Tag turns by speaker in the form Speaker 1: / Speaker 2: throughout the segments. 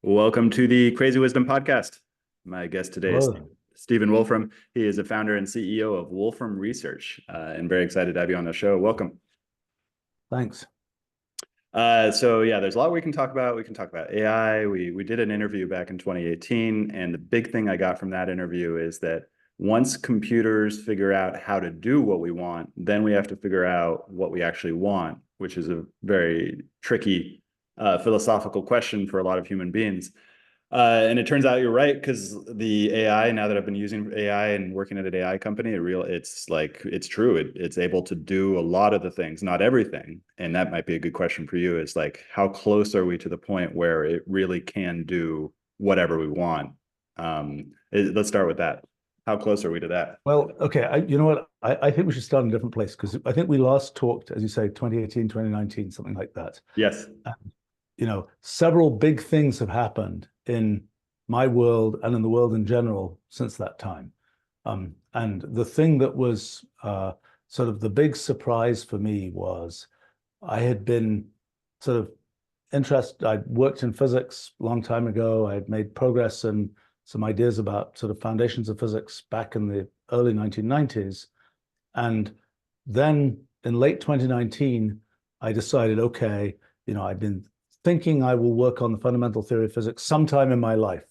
Speaker 1: Welcome to the Crazy Wisdom Podcast. My guest today is
Speaker 2: Hello.
Speaker 1: Stephen Wolfram. He is a founder and CEO of Wolfram Research, and very excited to have you on the show. Welcome.
Speaker 2: Thanks.
Speaker 1: So yeah, there's a lot we can talk about. We can talk about AI. We did an interview back in 2018, and the big thing I got from that interview is that once computers figure out how to do what we want, then we have to figure out what we actually want, which is a very tricky philosophical question for a lot of human beings. And it turns out you're right, because the AI, now that I've been using AI and working at an AI company, it's true. It's able to do a lot of the things, not everything. And that might be a good question for you, is like, how close are we to the point where it really can do whatever we want? Let's start with that. How close are we to that?
Speaker 2: Well, okay. You know what? I think we should start in a different place because I think we last talked, as you say, 2018, 2019, something like that.
Speaker 1: Yes.
Speaker 2: Several big things have happened in my world and in the world in general since that time. And the thing that was sort of the big surprise for me was I had been sort of interested. I'd worked in physics a long time ago. I had made progress in some ideas about sort of foundations of physics back in the early 1990s. And then in late 2019, I decided, okay, I've been thinking I will work on the fundamental theory of physics sometime in my life.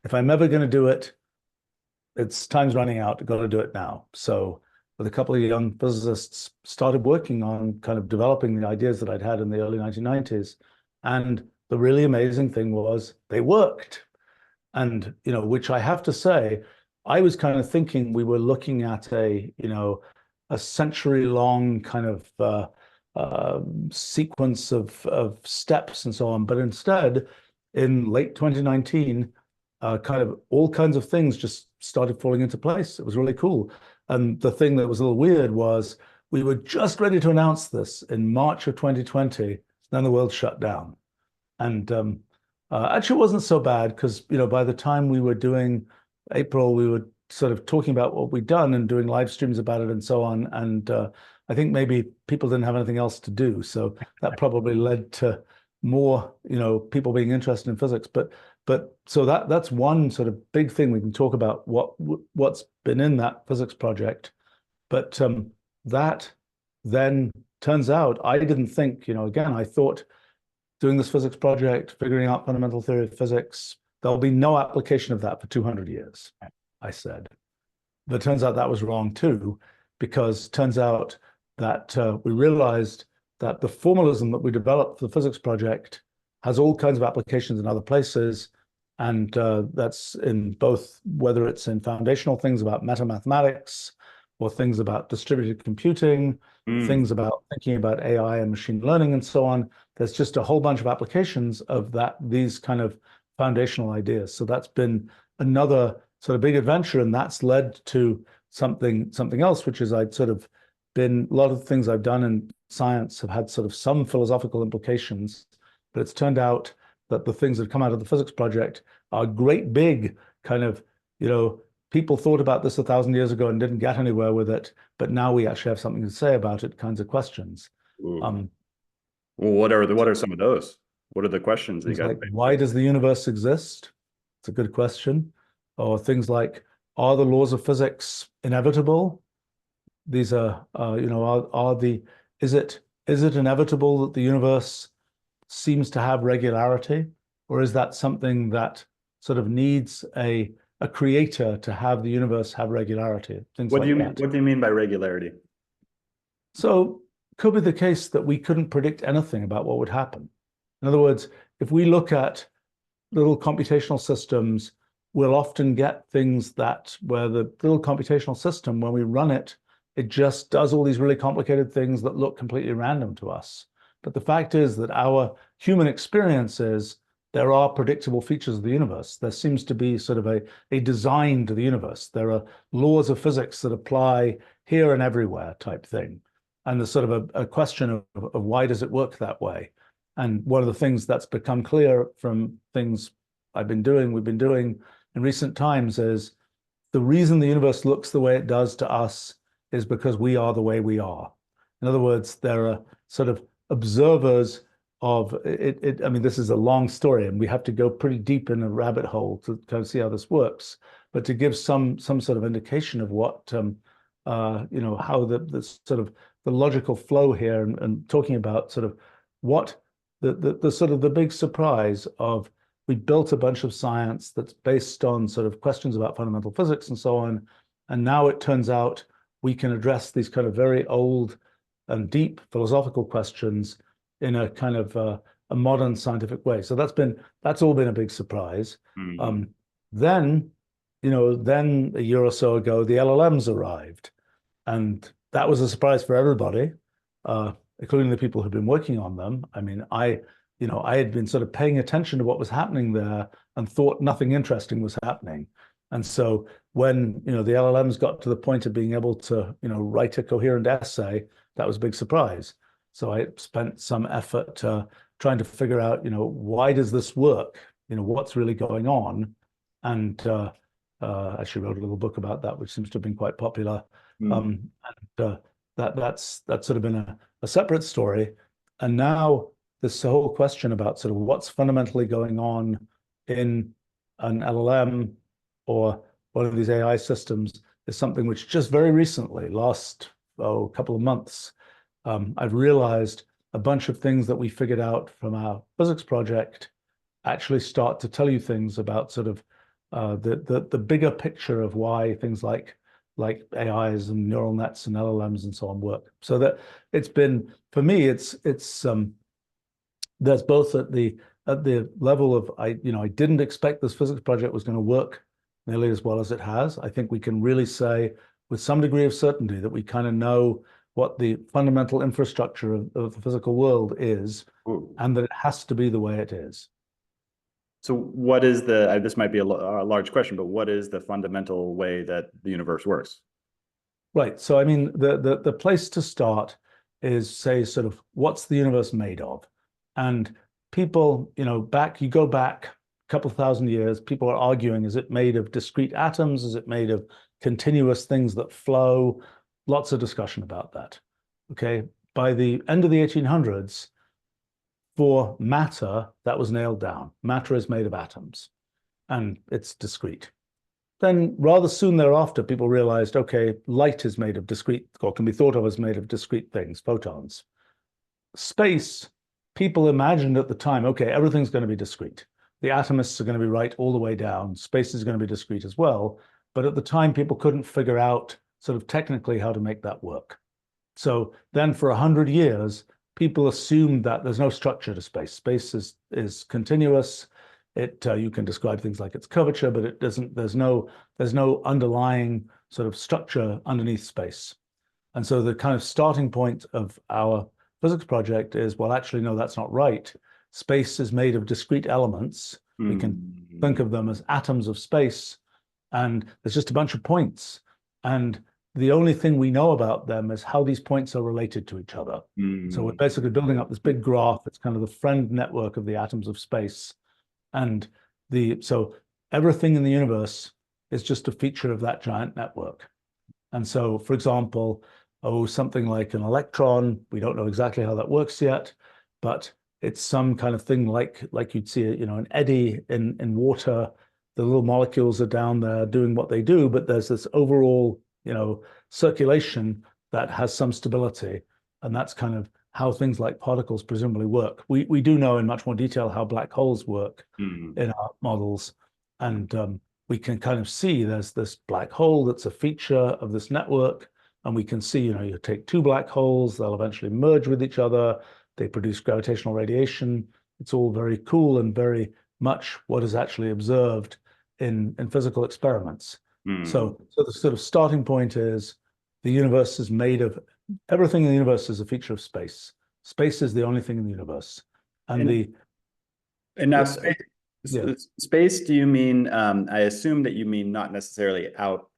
Speaker 2: If I'm ever going to do it, it's time's running out. I've got to do it now. So with a couple of young physicists, started working on kind of developing the ideas that I'd had in the early 1990s. And the really amazing thing was they worked. And, which I have to say, I was kind of thinking we were looking at a century-long kind of sequence of steps and so on. But instead, in late 2019, kind of all kinds of things just started falling into place. It was really cool. And the thing that was a little weird was we were just ready to announce this in March of 2020. Then the world shut down. And actually, it wasn't so bad because, by the time we were doing April, we were sort of talking about what we'd done and doing live streams about it and so on. And I think maybe people didn't have anything else to do. So that probably led to more, people being interested in physics. But so that's one sort of big thing we can talk about what's been in that physics project. But that then turns out I didn't think, again, I thought doing this physics project, figuring out fundamental theory of physics, there'll be no application of that for 200 years, I said. But it turns out that was wrong too, because it turns out that we realized that the formalism that we developed for the physics project has all kinds of applications in other places. And that's in both, whether it's in foundational things about metamathematics or things about distributed computing, things about thinking about AI and machine learning and so on. There's just a whole bunch of applications of these kind of foundational ideas. So that's been another sort of big adventure, and that's led to something else, which is I'd sort of been, a lot of the things I've done in science have had sort of some philosophical implications, but it's turned out that the things that come out of the physics project are great big kind of, people thought about this 1,000 years ago and didn't get anywhere with it, but now we actually have something to say about it, kinds of questions.
Speaker 1: Well, what are some of those? What are the questions that you
Speaker 2: Things
Speaker 1: got?
Speaker 2: like, why does the universe exist? It's a good question. Or things like, are the laws of physics inevitable? These are, is it inevitable that the universe seems to have regularity, or is that something that sort of needs a creator to have the universe have regularity? Things
Speaker 1: What do
Speaker 2: like
Speaker 1: you mean?
Speaker 2: that.
Speaker 1: What do you mean by regularity?
Speaker 2: So could be the case that we couldn't predict anything about what would happen. In other words, if we look at little computational systems, we'll often get things where the little computational system, when we run it, it just does all these really complicated things that look completely random to us. But the fact is that our human experience is there are predictable features of the universe. There seems to be sort of a design to the universe. There are laws of physics that apply here and everywhere type thing. And there's sort of a question of why does it work that way? And one of the things that's become clear from things we've been doing in recent times is the reason the universe looks the way it does to us is because we are the way we are. In other words, there are sort of observers of it. I mean, this is a long story, and we have to go pretty deep in a rabbit hole to kind of see how this works. But to give some sort of indication of what how the sort of the logical flow here, and talking about sort of what the sort of the big surprise of we built a bunch of science that's based on sort of questions about fundamental physics and so on, and now it turns out we can address these kind of very old and deep philosophical questions in a kind of a modern scientific way. So that's all been a big surprise.
Speaker 1: Mm.
Speaker 2: Then, then a year or so ago, the LLMs arrived, and that was a surprise for everybody, including the people who've been working on them. I mean, I had been sort of paying attention to what was happening there and thought nothing interesting was happening. And so when, the LLMs got to the point of being able to, write a coherent essay, that was a big surprise. So I spent some effort trying to figure out, why does this work? What's really going on? And actually wrote a little book about that, which seems to have been quite popular. And that's sort of been a separate story. And now this whole question about sort of what's fundamentally going on in an LLM or one of these AI systems is something which just very recently, last couple of months, I've realized a bunch of things that we figured out from our physics project actually start to tell you things about sort of the bigger picture of why things like AIs and neural nets and LLMs and so on work. So that it's been, for me, it's there's both at the level of I didn't expect this physics project was going to work nearly as well as it has. I think we can really say with some degree of certainty that we kind of know what the fundamental infrastructure of the physical world is, and that it has to be the way it is.
Speaker 1: So what is this might be a large question, but what is the fundamental way that the universe works?
Speaker 2: Right. So, I mean, the place to start is, say, sort of what's the universe made of? And people, you go back a couple thousand years, people are arguing, is it made of discrete atoms? Is it made of continuous things that flow? Lots of discussion about that. Okay. By the end of the 1800s, for matter, that was nailed down. Matter is made of atoms, and it's discrete. Then rather soon thereafter, people realized, okay, light is made of discrete, or can be thought of as made of discrete things, photons. Space, people imagined at the time, okay, everything's going to be discrete. The atomists are going to be right all the way down. Space is going to be discrete as well. But at the time, people couldn't figure out sort of technically how to make that work. So then for 100 years, people assumed that there's no structure to space. Space is continuous. You can describe things like its curvature, but it doesn't. There's no underlying sort of structure underneath space. And so the kind of starting point of our physics project is, well, actually, no, that's not right. Space is made of discrete elements. We can think of them as atoms of space, and there's just a bunch of points. And the only thing we know about them is how these points are related to each other. So we're basically building up this big graph. It's kind of the friend network of the atoms of space. And so everything in the universe is just a feature of that giant network. And so, for example, something like an electron, we don't know exactly how that works yet, but it's some kind of thing like you'd see, an eddy in water. The little molecules are down there doing what they do, but there's this overall, circulation that has some stability. And that's kind of how things like particles presumably work. We do know in much more detail how black holes work in our models. And we can kind of see there's this black hole that's a feature of this network. And we can see, you take two black holes, they'll eventually merge with each other. They produce gravitational radiation. It's all very cool and very much what is actually observed in physical experiments. So the sort of starting point is the universe is made of everything in the universe is a feature of space. Space is the only thing in the universe. And
Speaker 1: now
Speaker 2: yeah.
Speaker 1: Space, do you mean, I assume that you mean not necessarily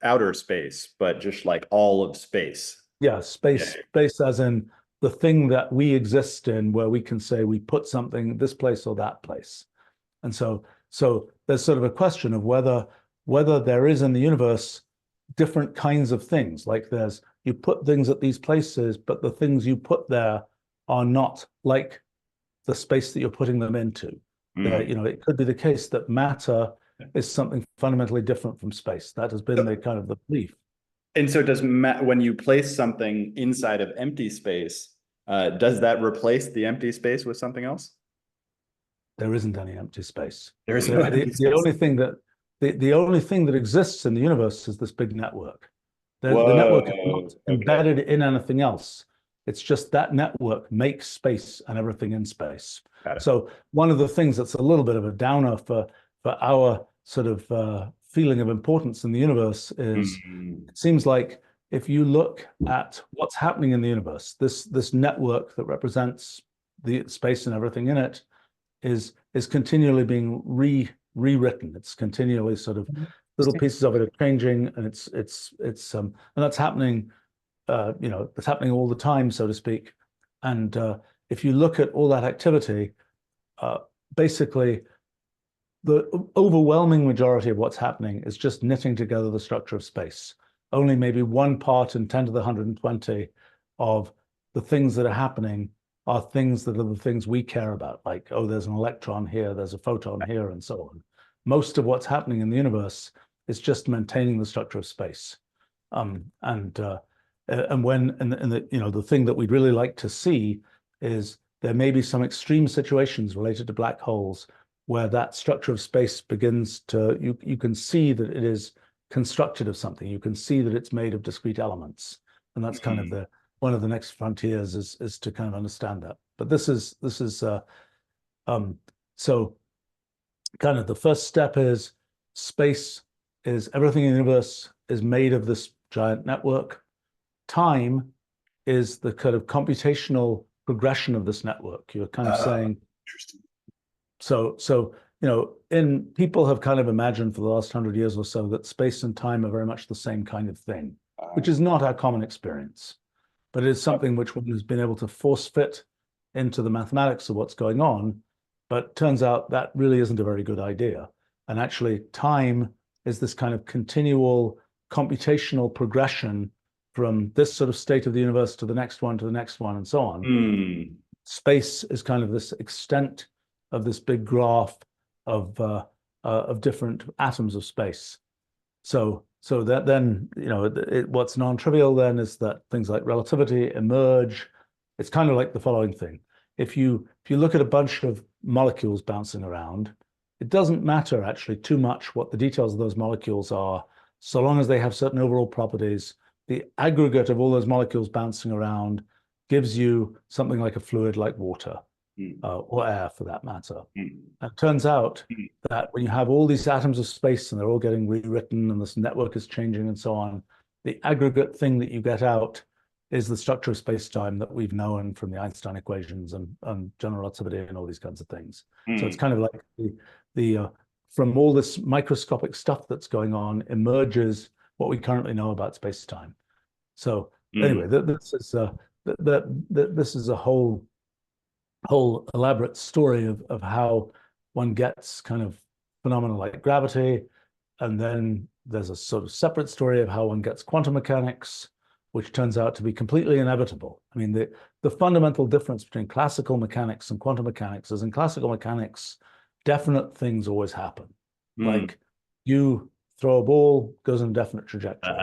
Speaker 1: outer space, but just like all of space.
Speaker 2: Yeah, space as in the thing that we exist in, where we can say we put something this place or that place. And so there's sort of a question of whether there is in the universe different kinds of things. Like you put things at these places, but the things you put there are not like the space that you're putting them into.
Speaker 1: Mm.
Speaker 2: You know, it could be the case that matter is something fundamentally different from space. That has been the kind of the belief.
Speaker 1: And so when you place something inside of empty space, does that replace the empty space with something else?
Speaker 2: There isn't any empty space.
Speaker 1: There is no empty
Speaker 2: The
Speaker 1: space.
Speaker 2: only thing that the only thing that exists in the universe is this big network. The network is not
Speaker 1: Whoa. Okay.
Speaker 2: embedded in anything else. It's just that network makes space and everything in space.
Speaker 1: Got it.
Speaker 2: So one of the things that's a little bit of a downer for our sort of feeling of importance in the universe is it seems like if you look at what's happening in the universe, this network that represents the space and everything in it is continually being rewritten. It's continually sort of little pieces of it are changing, and it's and that's happening. You know, it's happening all the time, so to speak. And if you look at all that activity, basically, the overwhelming majority of what's happening is just knitting together the structure of space. Only maybe 1 part in 10 to the 120 of the things that are happening are things that are the things we care about, like, oh, there's an electron here, there's a photon here, and so on. Most of what's happening in the universe is just maintaining the structure of space. And when you know, the thing that we'd really like to see is there may be some extreme situations related to black holes where that structure of space begins to, you can see that it is constructed of something. You can see that it's made of discrete elements. And that's kind of one of the next frontiers is to kind of understand that. But this is so kind of the first step is space is everything in the universe is made of this giant network. Time is the kind of computational progression of this network. You're kind of saying,
Speaker 1: interesting.
Speaker 2: So you know, people have kind of imagined for the last 100 years or so that space and time are very much the same kind of thing, which is not our common experience, but it is something which one has been able to force fit into the mathematics of what's going on. But turns out that really isn't a very good idea. And actually, time is this kind of continual computational progression from this sort of state of the universe to the next one, to the next one, and so on. Space is kind of this extent of this big graph of different atoms of space. So that then, you know, what's non-trivial then is that things like relativity emerge. It's kind of like the following thing. If you look at a bunch of molecules bouncing around, it doesn't matter actually too much what the details of those molecules are, so long as they have certain overall properties. The aggregate of all those molecules bouncing around gives you something like a fluid like water, or air for that matter. And it turns out that when you have all these atoms of space and they're all getting rewritten and this network is changing and so on, the aggregate thing that you get out is the structure of space-time that we've known from the Einstein equations and general relativity and all these kinds of things. So it's kind of like the from all this microscopic stuff that's going on emerges what we currently know about space-time. So anyway, this is a whole elaborate story of how one gets kind of phenomena like gravity, and then there's a sort of separate story of how one gets quantum mechanics, which turns out to be completely inevitable. I mean, the fundamental difference between classical mechanics and quantum mechanics is in classical mechanics, definite things always happen. Like you throw a ball, goes in a definite trajectory.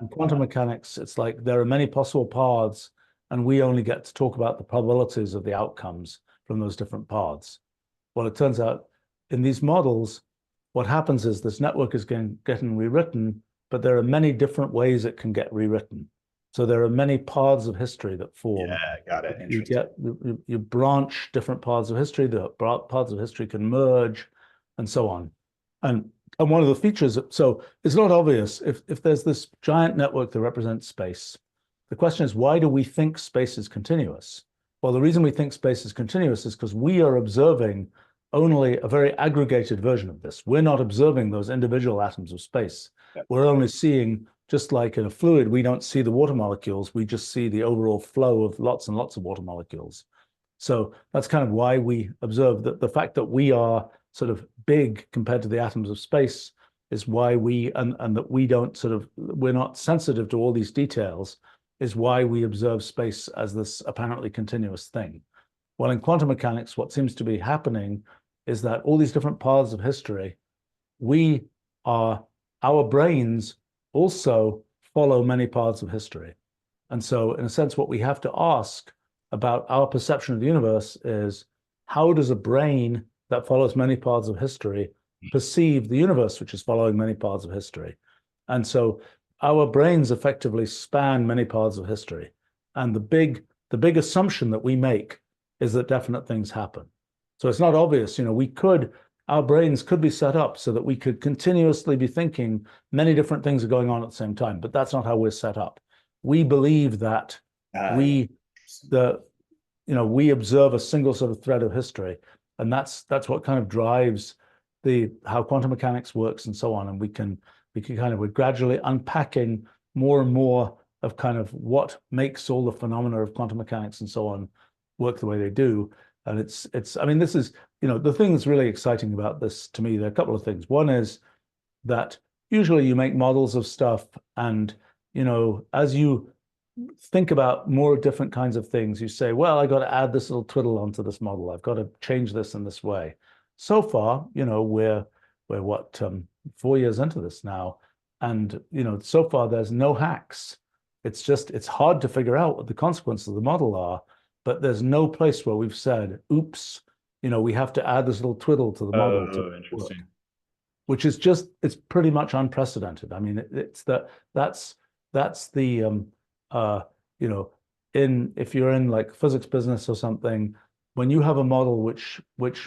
Speaker 2: In quantum mechanics, it's like there are many possible paths, and we only get to talk about the probabilities of the outcomes from those different paths. Well, it turns out in these models, what happens is this network is getting rewritten, but there are many different ways it can get rewritten. So there are many paths of history that form.
Speaker 1: Yeah, got it. Interesting.
Speaker 2: You branch different paths of history. The paths of history can merge, and so on. And one of the features, so it's not obvious if there's this giant network that represents space. The question is, why do we think space is continuous? Well, the reason we think space is continuous is because we are observing only a very aggregated version of this. We're not observing those individual atoms of space. We're only seeing, just like in a fluid, we don't see the water molecules, we just see the overall flow of lots and lots of water molecules. So that's kind of why we observe that the fact that we are sort of big compared to the atoms of space is why and that we don't sort of, we're not sensitive to all these details, is why we observe space as this apparently continuous thing. Well, in quantum mechanics, what seems to be happening is that all these different paths of history, we are, our brains also follow many paths of history. And so, in a sense, what we have to ask about our perception of the universe is, how does a brain that follows many paths of history perceive the universe, which is following many paths of history? And so our brains effectively span many paths of history. And the big assumption that we make is that definite things happen. So it's not obvious, our brains could be set up so that we could continuously be thinking many different things are going on at the same time, but that's not how we're set up. We believe that we observe a single sort of thread of history, and that's what kind of drives how quantum mechanics works and so on. And we're gradually unpacking more and more of kind of what makes all the phenomena of quantum mechanics and so on work the way they do. And I mean, this is, the thing that's really exciting about this to me, there are a couple of things. One is that usually you make models of stuff, and, as you think about more different kinds of things, you say, well, I got to add this little twiddle onto this model. I've got to change this in this way. So far, we're 4 years into this now. And, so far there's no hacks. It's hard to figure out what the consequences of the model are, but there's no place where we've said, oops, we have to add this little twiddle to the model to
Speaker 1: interesting.
Speaker 2: work, which is it's pretty much unprecedented. I mean, that's the, if you're in like physics business or something, when you have a model which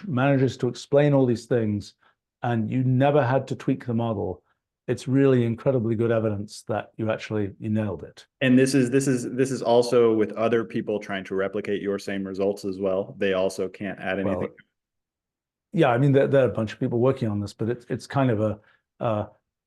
Speaker 2: manages to explain all these things and you never had to tweak the model, it's really incredibly good evidence that you nailed it.
Speaker 1: And this is also with other people trying to replicate your same results as well. They also can't add anything.
Speaker 2: Well, yeah, I mean, there are a bunch of people working on this, but it's kind of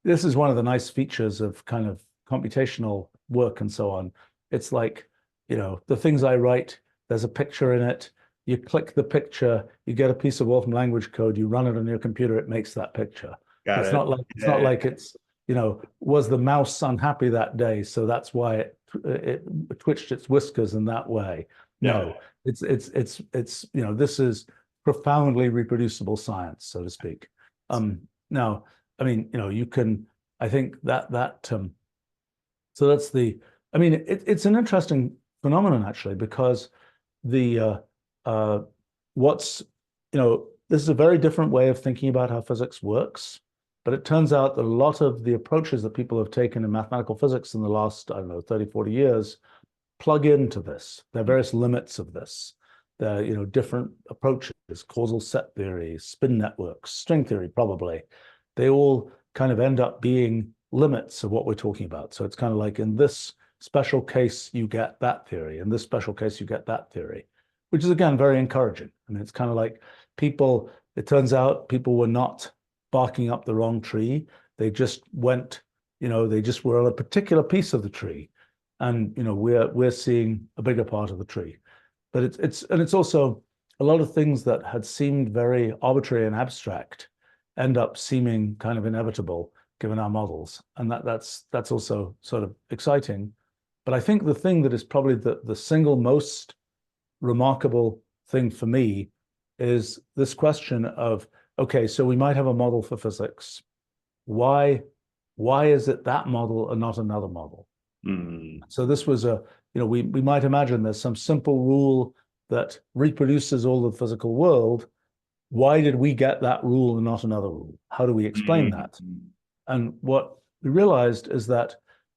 Speaker 2: this is one of the nice features of kind of computational work and so on. It's like, the things I write, there's a picture in it. You click the picture, you get a piece of Wolfram language code, you run it on your computer, it makes that picture.
Speaker 1: Got
Speaker 2: it's
Speaker 1: it.
Speaker 2: not like it's not like it's, was the mouse unhappy that day, so that's why it twitched its whiskers in that way. No, it's this is profoundly reproducible science, so to speak. Now, I mean, you can, I think so that's it's an interesting phenomenon actually, because this is a very different way of thinking about how physics works, but it turns out that a lot of the approaches that people have taken in mathematical physics in the last, 30, 40 years plug into this. There are various limits of this. There are, different approaches, causal set theory, spin networks, string theory, probably. They all kind of end up being limits of what we're talking about. So it's kind of like, in this special case, you get that theory. In this special case, you get that theory, which is, again, very encouraging. I mean, it's kind of like it turns out people were not barking up the wrong tree. They just went, they just were on a particular piece of the tree. And, we're seeing a bigger part of the tree. But it's also a lot of things that had seemed very arbitrary and abstract end up seeming kind of inevitable given our models. And that's also sort of exciting. But I think the thing that is probably the single most remarkable thing for me is this question of, okay, so we might have a model for physics. Why is it that model and not another model? So this was we might imagine there's some simple rule that reproduces all the physical world. Why did we get that rule and not another rule? How do we explain that? And what we realized is that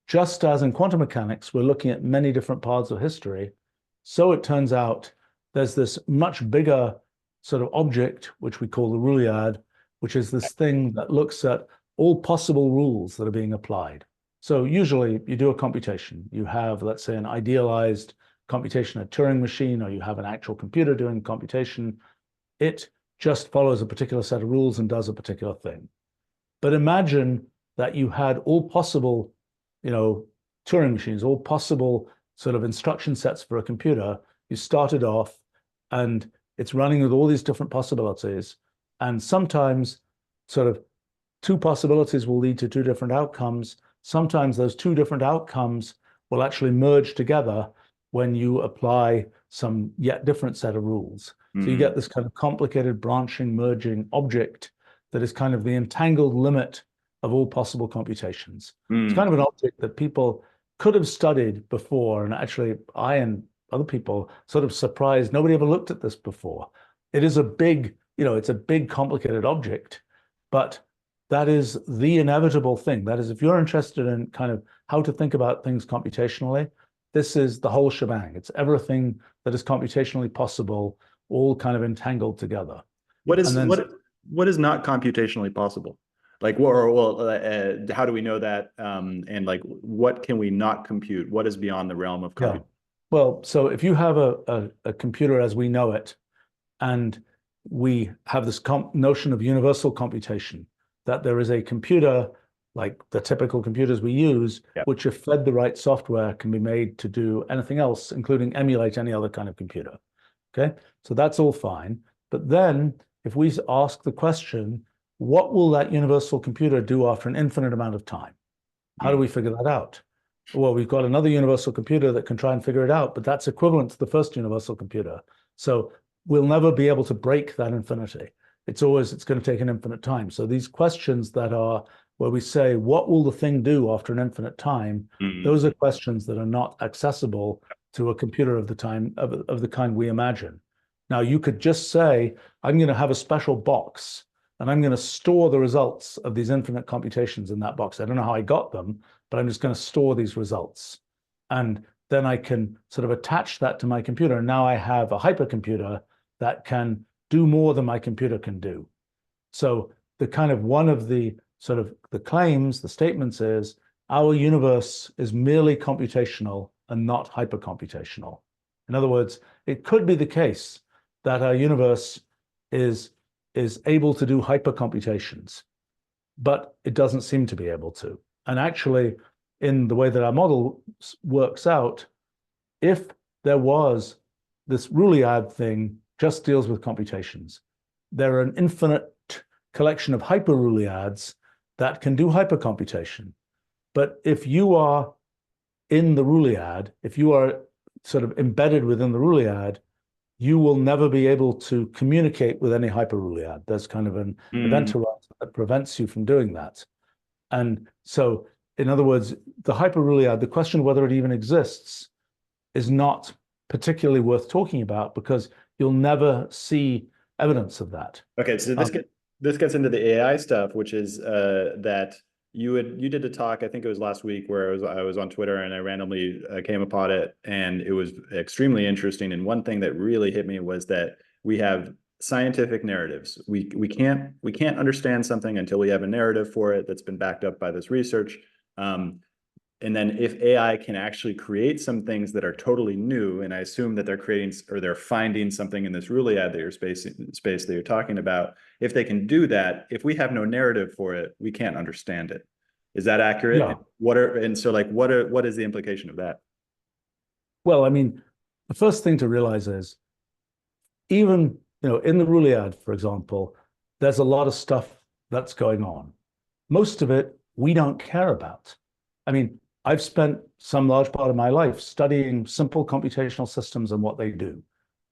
Speaker 2: just as in quantum mechanics, we're looking at many different parts of history, so it turns out there's this much bigger sort of object, which we call the Ruliad, which is this thing that looks at all possible rules that are being applied. So usually you do a computation. You have, let's say, an idealized computation, a Turing machine, or you have an actual computer doing computation. It just follows a particular set of rules and does a particular thing. But imagine that you had all possible, Turing machines, all possible sort of instruction sets for a computer. You started off and it's running with all these different possibilities. And sometimes sort of two possibilities will lead to two different outcomes. Sometimes those two different outcomes will actually merge together when you apply some yet different set of rules. So you
Speaker 1: Mm.
Speaker 2: get this kind of complicated branching, merging object that is kind of the entangled limit of all possible computations. It's kind of an object that people could have studied before, and actually I and other people sort of surprised nobody ever looked at this before. It is a big, it's a big complicated object, but that is the inevitable thing. That is, if you're interested in kind of how to think about things computationally, this is the whole shebang. It's everything that is computationally possible, all kind of entangled together.
Speaker 1: What
Speaker 2: And
Speaker 1: is
Speaker 2: then,
Speaker 1: what is not computationally possible? Like, how do we know that? And like, what can we not compute? What is beyond the realm of
Speaker 2: yeah.
Speaker 1: compute?
Speaker 2: Well, so if you have a computer as we know it, and we have this notion of universal computation, that there is a computer like the typical computers we use,
Speaker 1: Yeah.
Speaker 2: which if fed the right software can be made to do anything else, including emulate any other kind of computer. Okay, so that's all fine. But then if we ask the question, what will that universal computer do after an infinite amount of time? How do we figure that out? Well, we've got another universal computer that can try and figure it out, but that's equivalent to the first universal computer. So we'll never be able to break that infinity. It's going to take an infinite time. So these questions that are where we say, what will the thing do after an infinite time? Those are questions that are not accessible to a computer of the time of the kind we imagine. Now, you could just say, I'm going to have a special box and I'm going to store the results of these infinite computations in that box. I don't know how I got them, but I'm just going to store these results. And then I can sort of attach that to my computer. And now I have a hypercomputer that can do more than my computer can do. So the kind of one of the sort of the claims, the statements is our universe is merely computational and not hypercomputational. In other words, it could be the case that our universe is able to do hypercomputations, but it doesn't seem to be able to. And actually, in the way that our model works out, if there was this Ruliad thing just deals with computations, there are an infinite collection of hyper-Ruliads that can do hypercomputation. But if you are in the Ruliad, if you are sort of embedded within the Ruliad, you will never be able to communicate with any hyper-Ruliad. There's kind of an event horizon that prevents you from doing that. And so, in other words, the hyper-Ruliad, the question of whether it even exists, is not particularly worth talking about because you'll never see evidence of that.
Speaker 1: Okay, so this gets into the AI stuff, which is that you did a talk, I think it was last week, where I was on Twitter and I randomly came upon it, and it was extremely interesting. And one thing that really hit me was that we have scientific narratives. We can't understand something until we have a narrative for it that's been backed up by this research. And then if AI can actually create some things that are totally new, and I assume that they're creating or they're finding something in this Ruliad that space that you're talking about, if they can do that, if we have no narrative for it, we can't understand it. Is that accurate?
Speaker 2: Yeah.
Speaker 1: What is the implication of that?
Speaker 2: Well, I mean, the first thing to realize is even, in the Ruliad, for example, there's a lot of stuff that's going on. Most of it we don't care about. I mean, I've spent some large part of my life studying simple computational systems and what they do.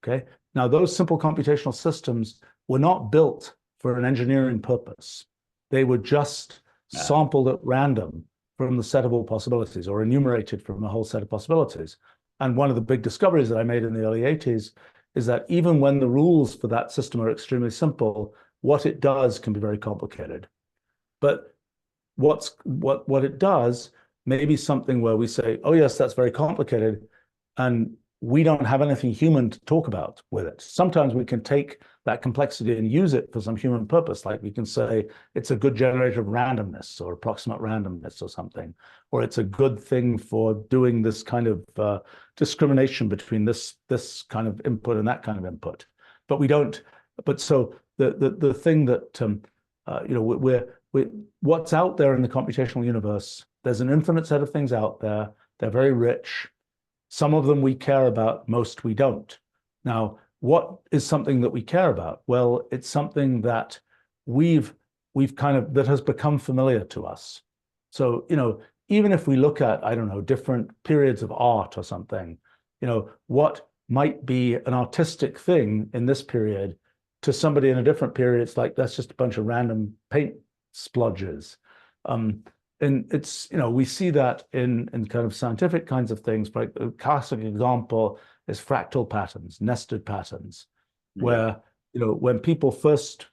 Speaker 2: Okay. Now, those simple computational systems were not built for an engineering purpose. They were just sampled at random from the set of all possibilities or enumerated from a whole set of possibilities. And one of the big discoveries that I made in the early 80s is that even when the rules for that system are extremely simple, what it does can be very complicated. But what it does may be something where we say, oh, yes, that's very complicated, and we don't have anything human to talk about with it. Sometimes we can take that complexity and use it for some human purpose, like we can say it's a good generator of randomness or approximate randomness or something, or it's a good thing for doing this kind of discrimination between this kind of input and that kind of input. But we don't. But so the thing that what's out there in the computational universe, there's an infinite set of things out there. They're very rich. Some of them we care about, most we don't. Now, what is something that we care about? Well, it's something that we've kind of, that has become familiar to us. So, even if we look at, I don't know, different periods of art or something, what might be an artistic thing in this period, to somebody in a different period, it's like that's just a bunch of random paint splodges. And it's, we see that in kind of scientific kinds of things. Like a classic example is fractal patterns, nested patterns,
Speaker 1: Yeah.
Speaker 2: where, when people first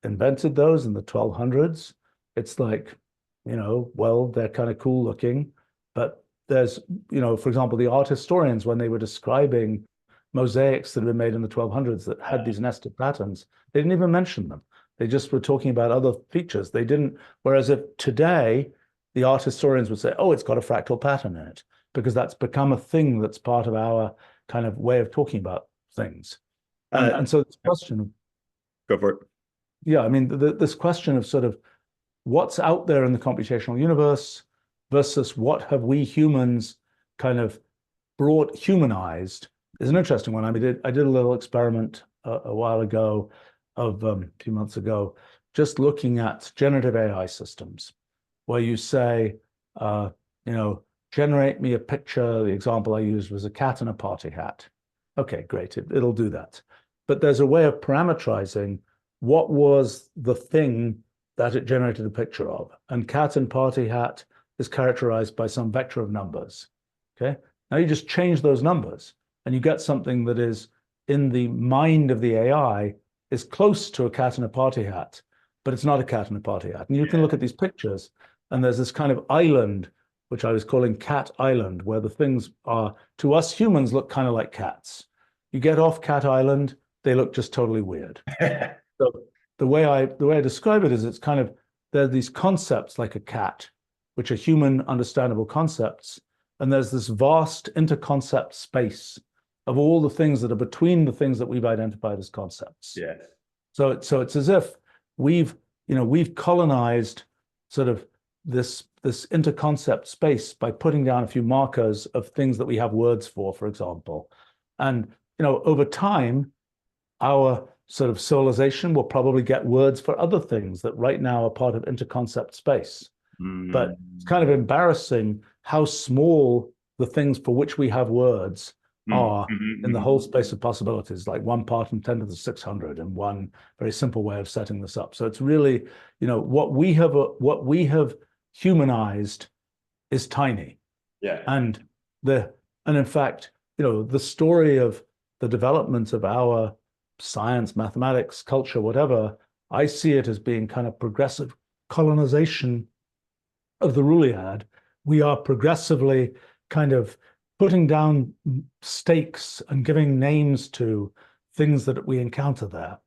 Speaker 2: invented those in the 1200s, it's like, well, they're kind of cool looking, but there's, for example, the art historians, when they were describing mosaics that had been made in the 1200s that had these nested patterns, they didn't even mention them. They just were talking about other features. They didn't, whereas if today, the art historians would say, oh, it's got a fractal pattern in it, because that's become a thing that's part of our kind of way of talking about things. And so this question,
Speaker 1: Go for it.
Speaker 2: yeah, I mean, this question of sort of what's out there in the computational universe versus what have we humans kind of brought humanized is an interesting one. I mean, I did a little experiment a while ago, a few months ago, just looking at generative AI systems, where you say, generate me a picture. The example I used was a cat in a party hat. Okay, great, it'll do that. But there's a way of parameterizing what was the thing that it generated a picture of. And cat and party hat is characterized by some vector of numbers. Okay, now you just change those numbers and you get something that is, in the mind of the AI, is close to a cat in a party hat, but it's not a cat in a party hat. And you can look at these pictures and there's this kind of island, which I was calling Cat Island, where the things are, to us humans, look kind of like cats. You get off Cat Island, they look just totally weird. So the way I describe it is, it's kind of, there are these concepts like a cat, which are human understandable concepts, and there's this vast interconcept space of all the things that are between the things that we've identified as concepts.
Speaker 1: Yeah.
Speaker 2: So it's as if we've colonized sort of this interconcept space by putting down a few markers of things that we have words for example. And over time, our sort of civilization will probably get words for other things that right now are part of interconcept space. But it's kind of embarrassing how small the things for which we have words are in the whole space of possibilities, like 1 part in 10 to the 600, and one very simple way of setting this up. So it's really, what we have humanized is tiny.
Speaker 1: Yeah.
Speaker 2: And in fact, the story of the development of our science, mathematics, culture, whatever, I see it as being kind of progressive colonization of the Ruliad. We are progressively kind of putting down stakes and giving names to things that we encounter there.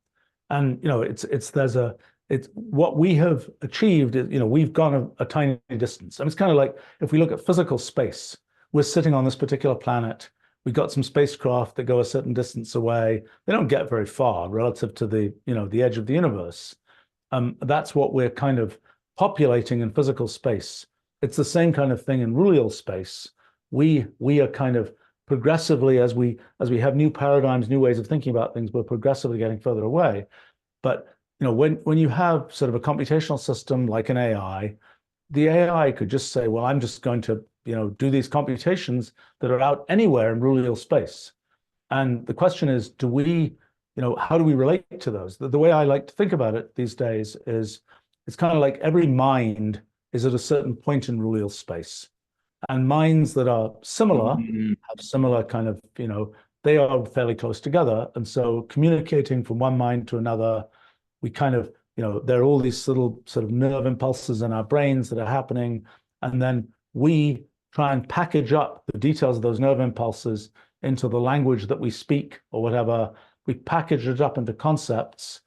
Speaker 2: And it's what we have achieved is, we've gone a tiny distance. And it's kind of like, if we look at physical space, we're sitting on this particular planet. We've got some spacecraft that go a certain distance away. They don't get very far relative to the edge of the universe. That's what we're kind of populating in physical space. It's the same kind of thing in Rulial space. We are kind of progressively, as we have new paradigms, new ways of thinking about things, we're progressively getting further away. But when you have sort of a computational system like an AI, the AI could just say, well, I'm just going to do these computations that are out anywhere in Rulial space. And the question is, how do we relate to those? The way I like to think about it these days is, it's kind of like every mind is at a certain point in Rulial space. And minds that are similar have similar kind of, they are fairly close together. And so communicating from one mind to another, we kind of, there are all these little sort of nerve impulses in our brains that are happening. And then we try and package up the details of those nerve impulses into the language that we speak or whatever. We package it up into concepts.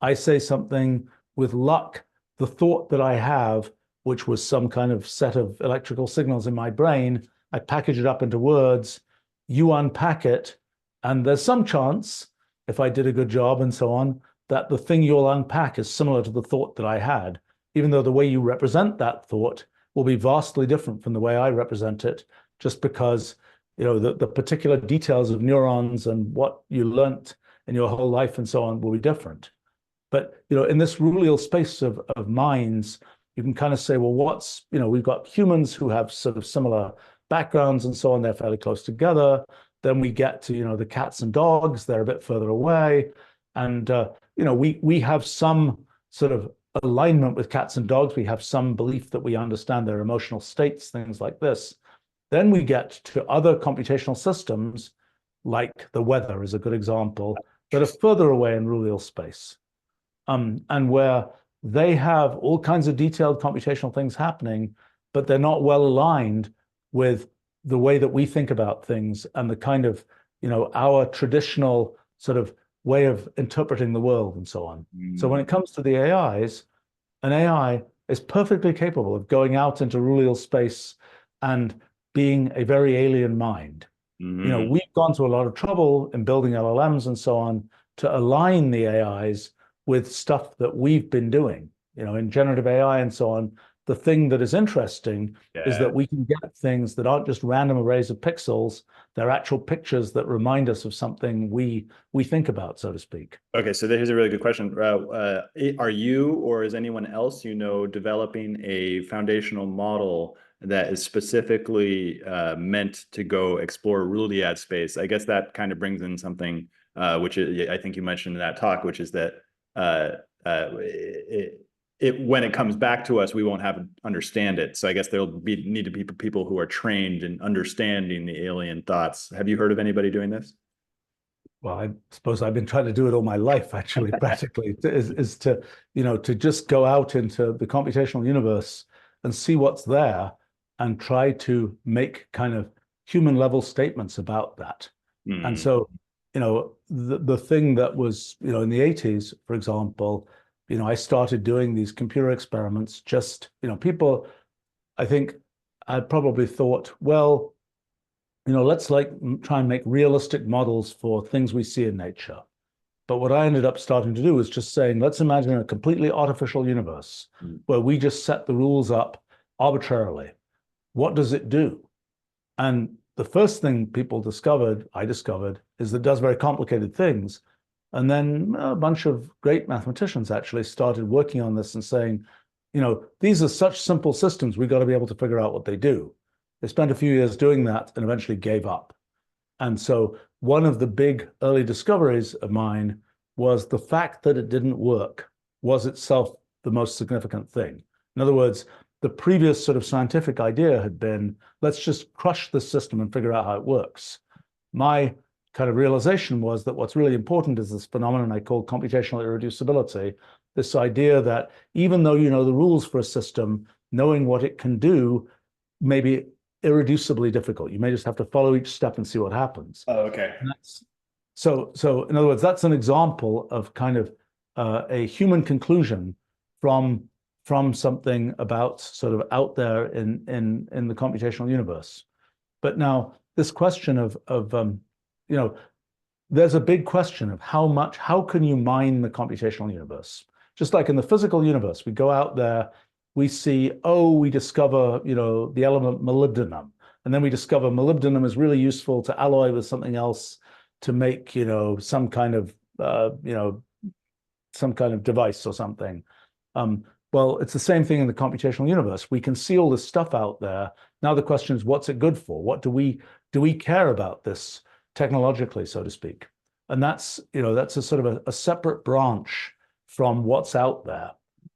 Speaker 2: I say something, with luck, the thought that I have, which was some kind of set of electrical signals in my brain, I package it up into words, you unpack it, and there's some chance, if I did a good job and so on, that the thing you'll unpack is similar to the thought that I had, even though the way you represent that thought will be vastly different from the way I represent it, just because the particular details of neurons and what you learnt in your whole life and so on will be different. But in this Rulial space of minds, you can kind of say, well, we've got humans who have sort of similar backgrounds and so on, they're fairly close together. Then we get to, the cats and dogs, they're a bit further away. And, we have some sort of alignment with cats and dogs. We have some belief that we understand their emotional states, things like this. Then we get to other computational systems, like the weather is a good example, that are further away in Rulial space, and where they have all kinds of detailed computational things happening, but they're not well aligned with the way that we think about things and the kind of, our traditional sort of way of interpreting the world and so on. So when it comes to the AIs, an AI is perfectly capable of going out into Rulial space and being a very alien mind. We've gone to a lot of trouble in building LLMs and so on to align the AIs with stuff that we've been doing, in generative AI and so on. The thing that is interesting is that we can get things that aren't just random arrays of pixels. They're actual pictures that remind us of something we think about, so to speak.
Speaker 1: Okay, so here's a really good question. Are you or is anyone else developing a foundational model that is specifically meant to go explore Ruliad space? I guess that kind of brings in something which I think you mentioned in that talk, which is that when it comes back to us, we won't understand it. So I guess there'll need to be people who are trained in understanding the alien thoughts. Have you heard of anybody doing this?
Speaker 2: Well, I suppose I've been trying to do it all my life, actually, practically, is to, to just go out into the computational universe and see what's there and try to make kind of human level statements about that. And so, the thing that was, in the 80s, for example, I started doing these computer experiments. Just, people, I think, had probably thought, well, let's try and make realistic models for things we see in nature. But what I ended up starting to do was just saying, let's imagine a completely artificial universe where we just set the rules up arbitrarily. What does it do? And the first thing I discovered, is that it does very complicated things. And then a bunch of great mathematicians actually started working on this and saying, these are such simple systems, we've got to be able to figure out what they do. They spent a few years doing that and eventually gave up. And so one of the big early discoveries of mine was the fact that it didn't work was itself the most significant thing. In other words, the previous sort of scientific idea had been, let's just crush the system and figure out how it works. My kind of realization was that what's really important is this phenomenon I call computational irreducibility, this idea that even though you know the rules for a system, knowing what it can do may be irreducibly difficult. You may just have to follow each step and see what happens.
Speaker 1: Oh, okay.
Speaker 2: So in other words, that's an example of kind of a human conclusion from something about sort of out there in the computational universe. But now this question of there's a big question of how can you mine the computational universe? Just like in the physical universe, we go out there, we see, we discover, the element molybdenum. And then we discover molybdenum is really useful to alloy with something else to make, some kind of device or something. Well, it's the same thing in the computational universe. We can see all this stuff out there. Now the question is, what's it good for? What do we care about this technologically, so to speak? And that's a sort of a separate branch from what's out there.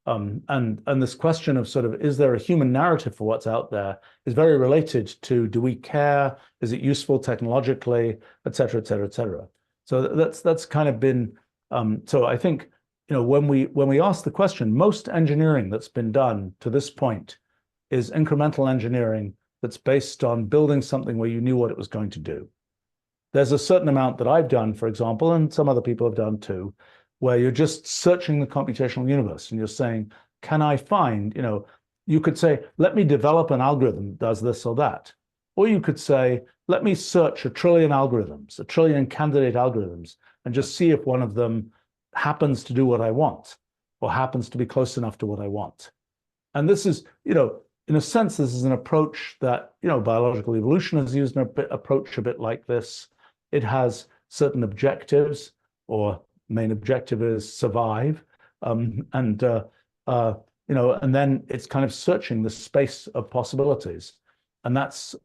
Speaker 2: And this question of sort of, is there a human narrative for what's out there, is very related to, do we care? Is it useful technologically, et cetera, et cetera, et cetera. So that's kind of been, so I think, when we ask the question, most engineering that's been done to this point is incremental engineering that's based on building something where you knew what it was going to do. There's a certain amount that I've done, for example, and some other people have done too, where you're just searching the computational universe and you're saying, can I find, you could say, let me develop an algorithm that does this or that. Or you could say, let me search 1 trillion algorithms, 1 trillion candidate algorithms, and just see if one of them happens to do what I want or happens to be close enough to what I want. And this is, in a sense, this is an approach that, biological evolution has used an approach a bit like this. It has certain objectives, or main objective is survive, and then it's kind of searching the space of possibilities, and that's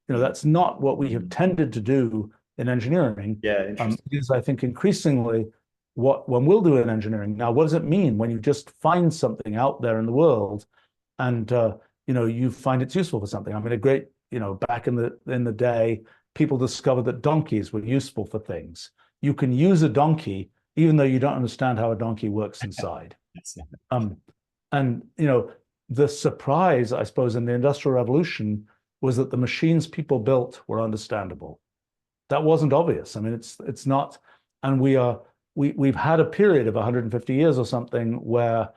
Speaker 2: that's not what we have tended to do in engineering.
Speaker 1: Yeah, interesting.
Speaker 2: Because I think increasingly what one will do in engineering. Now, what does it mean when you just find something out there in the world and you find it's useful for something? I mean, a great, back in the day, people discovered that donkeys were useful for things. You can use a donkey even though you don't understand how a donkey works inside. Um, and the surprise, I suppose, in the Industrial Revolution was that the machines people built were understandable. That wasn't obvious. I mean, it's not, and we've had a period of 150 years or something where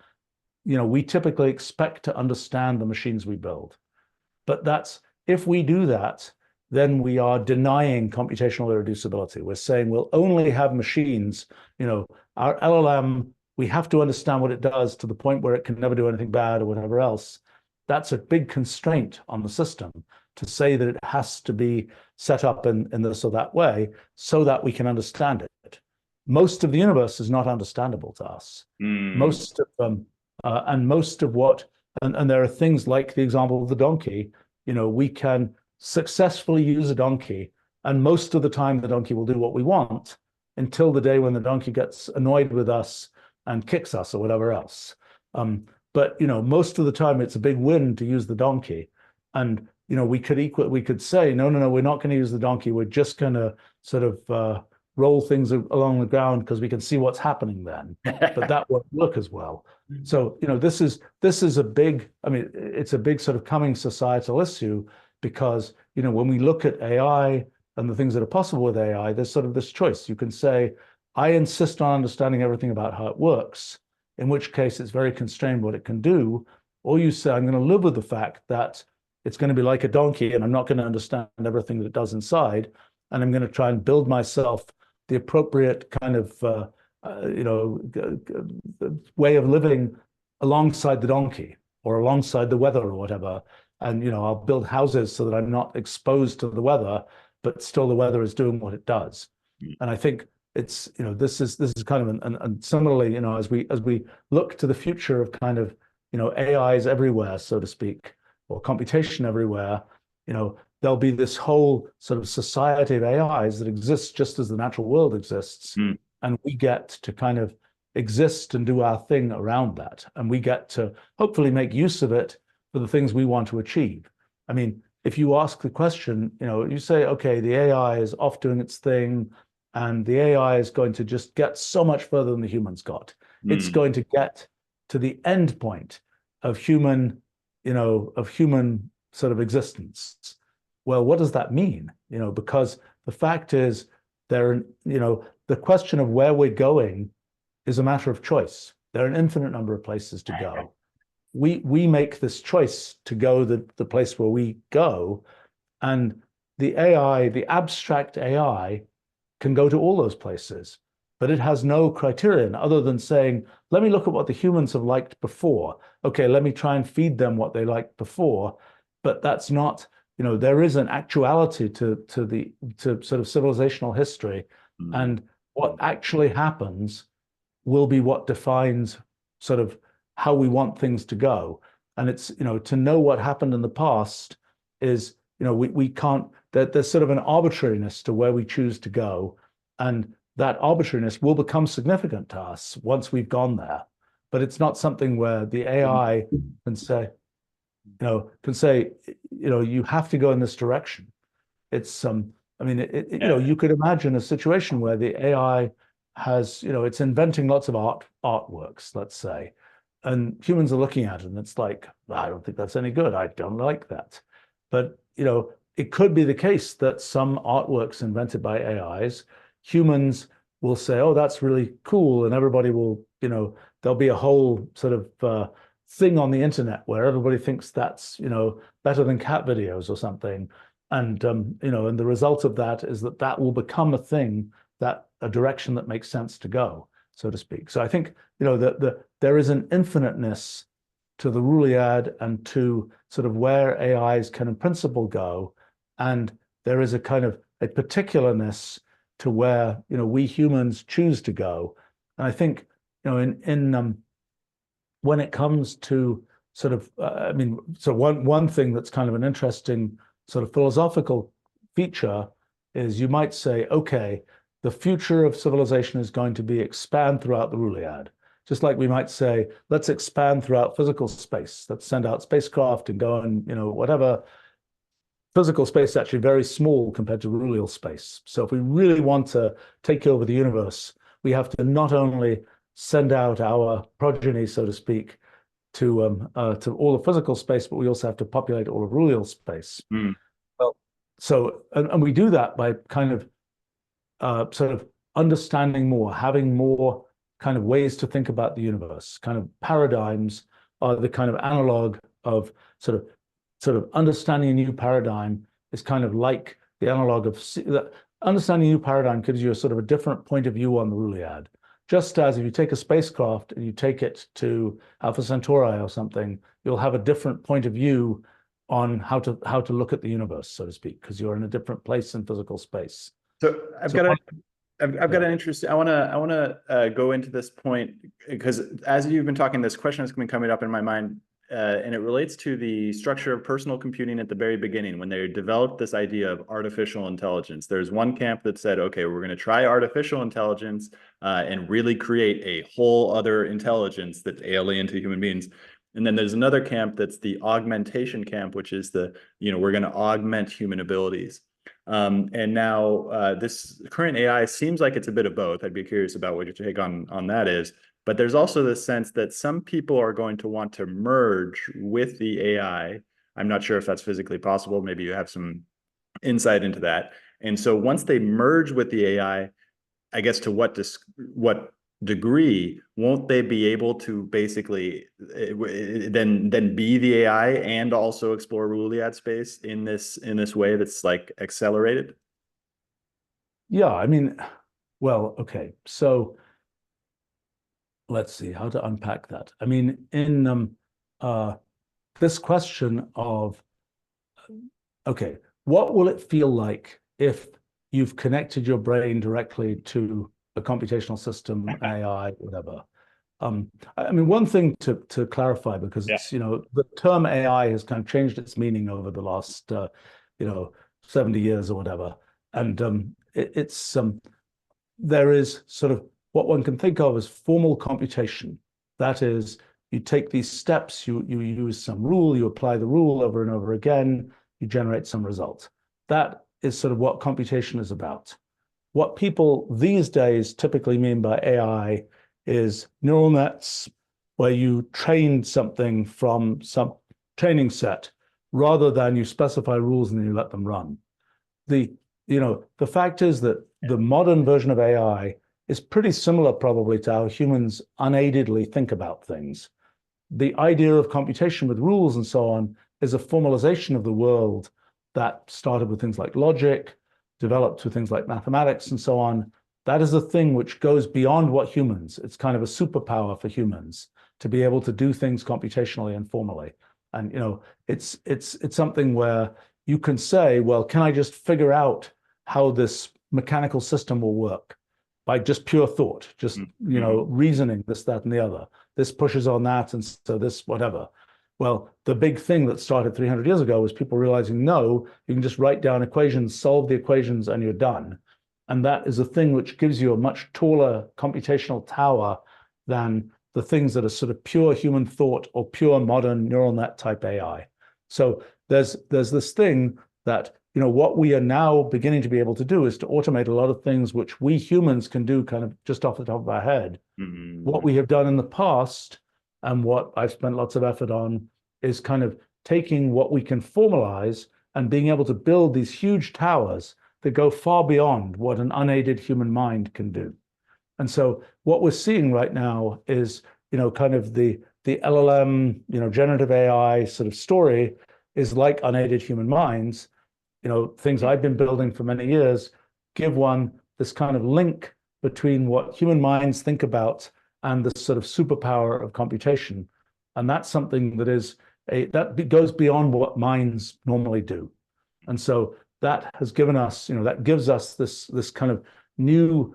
Speaker 2: we typically expect to understand the machines we build. But if we do that, then we are denying computational irreducibility. We're saying we'll only have machines, our LLM, we have to understand what it does to the point where it can never do anything bad or whatever else. That's a big constraint on the system to say that it has to be set up in this or that way so that we can understand it. Most of the universe is not understandable to us. Most of them, and there are things like the example of the donkey, we can successfully use a donkey, and most of the time the donkey will do what we want until the day when the donkey gets annoyed with us and kicks us or whatever else. But most of the time it's a big win to use the donkey. And we could say, no, we're not going to use the donkey. We're just going to sort of roll things along the ground because we can see what's happening then. But that won't work as well. So this is a big, I mean, it's a big sort of coming societal issue because when we look at AI and the things that are possible with AI, there's sort of this choice. You can say, I insist on understanding everything about how it works, in which case it's very constrained what it can do. Or you say, I'm going to live with the fact that it's going to be like a donkey and I'm not going to understand everything that it does inside. And I'm going to try and build myself the appropriate kind of, way of living alongside the donkey or alongside the weather or whatever. And, I'll build houses so that I'm not exposed to the weather, but still the weather is doing what it does. And I think it's, this is kind of, and similarly, as we look to the future of kind of, AIs everywhere, so to speak, or computation everywhere, there'll be this whole sort of society of AIs that exists just as the natural world exists. And we get to kind of exist and do our thing around that. And we get to hopefully make use of it for the things we want to achieve. I mean, if you ask the question, you say, okay, the AI is off doing its thing, and the AI is going to just get so much further than the humans got. It's going to get to the end point of human sort of existence. Well, what does that mean? Because the fact is the question of where we're going is a matter of choice. There are an infinite number of places to go. We make this choice to go the place where we go, and the AI, the abstract AI, can go to all those places, but it has no criterion other than saying, let me look at what the humans have liked before. Okay, let me try and feed them what they liked before, but that's not, there is an actuality to sort of civilizational history, and what actually happens will be what defines sort of how we want things to go. And it's, to know what happened in the past is, we can't, there's sort of an arbitrariness to where we choose to go. And that arbitrariness will become significant to us once we've gone there. But it's not something where the AI can say, you have to go in this direction. It's, I mean, you could imagine a situation where the AI has, it's inventing lots of artworks, let's say, and humans are looking at it and it's like, I don't think that's any good. I don't like that. But, it could be the case that some artworks invented by AIs, humans will say, oh, that's really cool. And everybody will, there'll be a whole sort of thing on the internet where everybody thinks that's, better than cat videos or something. And, and the result of that is that will become a thing, a direction that makes sense to go, so to speak. So I think, there is an infiniteness to the Ruliad and to sort of where AIs can in principle go. And there is a kind of a particularness to where, we humans choose to go. And I think, when it comes to sort of, so one thing that's kind of an interesting sort of philosophical feature is you might say, okay, the future of civilization is going to be expand throughout the Ruliad. Just like we might say, let's expand throughout physical space. Let's send out spacecraft and go and, whatever. Physical space is actually very small compared to Rulial space. So if we really want to take over the universe, we have to not only send out our progeny, so to speak, to all the physical space, but we also have to populate all of Rulial space.
Speaker 1: Mm.
Speaker 2: Well, so and we do that by kind of sort of understanding more, having more kind of ways to think about the universe. Kind of paradigms are the kind of analog of sort of understanding a new paradigm is kind of like the analog of understanding a new paradigm gives you a sort of a different point of view on the Ruliad. Just as if you take a spacecraft and you take it to Alpha Centauri or something, you'll have a different point of view on how to look at the universe, so to speak, because you're in a different place in physical space.
Speaker 1: So I've got an interesting. I want to go into this point because as you've been talking, this question has been coming up in my mind, and it relates to the structure of personal computing at the very beginning when they developed this idea of artificial intelligence. There's one camp that said, okay, we're going to try artificial intelligence and really create a whole other intelligence that's alien to human beings. And then there's another camp that's the augmentation camp, which is we're going to augment human abilities. And now this current AI seems like it's a bit of both. I'd be curious about what your take on that is. But there's also this sense that some people are going to want to merge with the AI. I'm not sure if that's physically possible. Maybe you have some insight into that. And so once they merge with the AI, I guess to what degree won't they be able to basically then be the AI and also explore Ruliad space in this way that's like accelerated?
Speaker 2: Yeah, I mean, well, okay. So let's see how to unpack that. I mean, in this question of, okay, what will it feel like if you've connected your brain directly to a computational system, AI, whatever? I mean, one thing to clarify, because it's, the term AI has kind of changed its meaning over the last, 70 years or whatever. And there is sort of what one can think of as formal computation. That is, you take these steps, you use some rule, you apply the rule over and over again, you generate some result. That is sort of what computation is about. What people these days typically mean by AI is neural nets, where you train something from some training set rather than you specify rules and then you let them run. The fact is that the modern version of AI is pretty similar probably to how humans unaidedly think about things. The idea of computation with rules and so on is a formalization of the world that started with things like logic, developed with things like mathematics and so on. That is a thing which goes beyond what humans, it's kind of a superpower for humans to be able to do things computationally and formally. And it's something where you can say, well, can I just figure out how this mechanical system will work by just pure thought, just reasoning this, that, and the other. This pushes on that, and so this, whatever. Well, the big thing that started 300 years ago was people realizing, no, you can just write down equations, solve the equations, and you're done. And that is a thing which gives you a much taller computational tower than the things that are sort of pure human thought or pure modern neural net type AI. So there's this thing that, what we are now beginning to be able to do is to automate a lot of things which we humans can do kind of just off the top of our head. Mm-hmm. What we have done in the past, and what I've spent lots of effort on, is kind of taking what we can formalize and being able to build these huge towers that go far beyond what an unaided human mind can do. And so what we're seeing right now is, kind of the LLM, generative AI sort of story is like unaided human minds. Things I've been building for many years give one this kind of link between what human minds think about and the sort of superpower of computation. And that's something that goes beyond what minds normally do. And so that has given us, that gives us this kind of new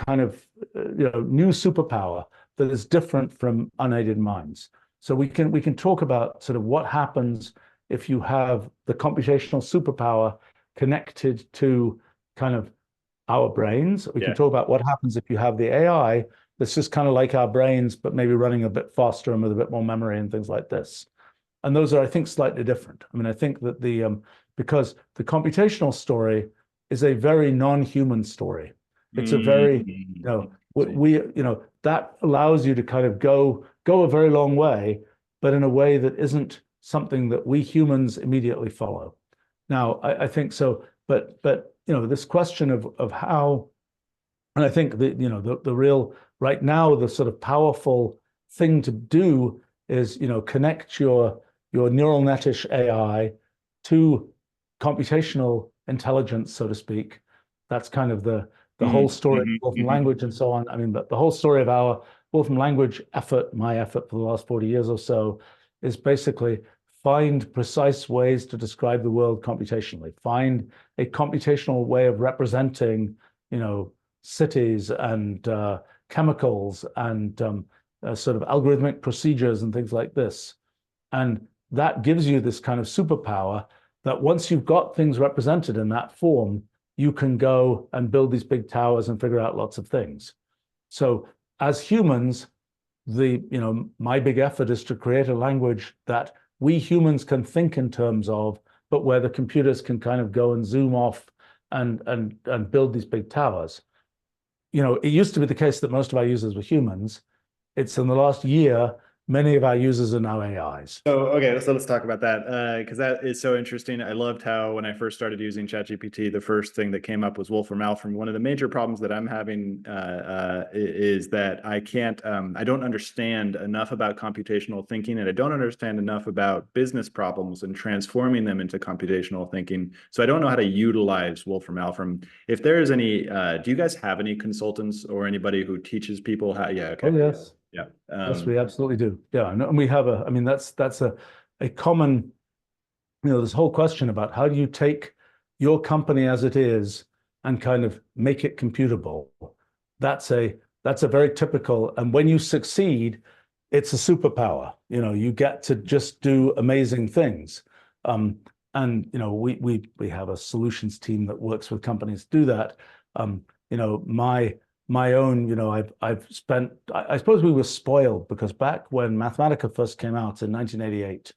Speaker 2: kind of, new superpower that is different from unaided minds. So we can talk about sort of what happens if you have the computational superpower connected to kind of our brains. We can
Speaker 1: Yeah.
Speaker 2: talk about what happens if you have the AI that's just kind of like our brains, but maybe running a bit faster and with a bit more memory and things like this. And those are, I think, slightly different. I mean, I think that because the computational story is a very non-human story. It's a very, that allows you to kind of go a very long way, but in a way that isn't something that we humans immediately follow. Now, I think so, but this question of how, and I think that the real right now the sort of powerful thing to do is connect your neural netish AI to computational intelligence, so to speak. That's kind of the whole story of Wolfram language and so on. I mean, but the whole story of our Wolfram language effort, my effort for the last 40 years or so, is basically find precise ways to describe the world computationally. Find a computational way of representing, cities and chemicals and sort of algorithmic procedures and things like this. And that gives you this kind of superpower that once you've got things represented in that form, you can go and build these big towers and figure out lots of things. So as humans, my big effort is to create a language that we humans can think in terms of, but where the computers can kind of go and zoom off and build these big towers. It used to be the case that most of our users were humans. It's in the last year, many of our users are now AIs.
Speaker 1: So, okay, so let's talk about that because that is so interesting. I loved how when I first started using ChatGPT, the first thing that came up was Wolfram. One of the major problems that I'm having is that I don't understand enough about computational thinking, and I don't understand enough about business problems and transforming them into computational thinking. So I don't know how to utilize Wolfram. If there is any, do you guys have any consultants or anybody who teaches people how? Yeah, okay.
Speaker 2: Oh, yes.
Speaker 1: Yeah.
Speaker 2: Yes, we absolutely do. Yeah, and we have that's a common, this whole question about how do you take your company as it is and kind of make it computable. That's a very typical, and when you succeed, it's a superpower. You get to just do amazing things. And we have a solutions team that works with companies to do that. My own, I've spent, I suppose we were spoiled because back when Mathematica first came out in 1988,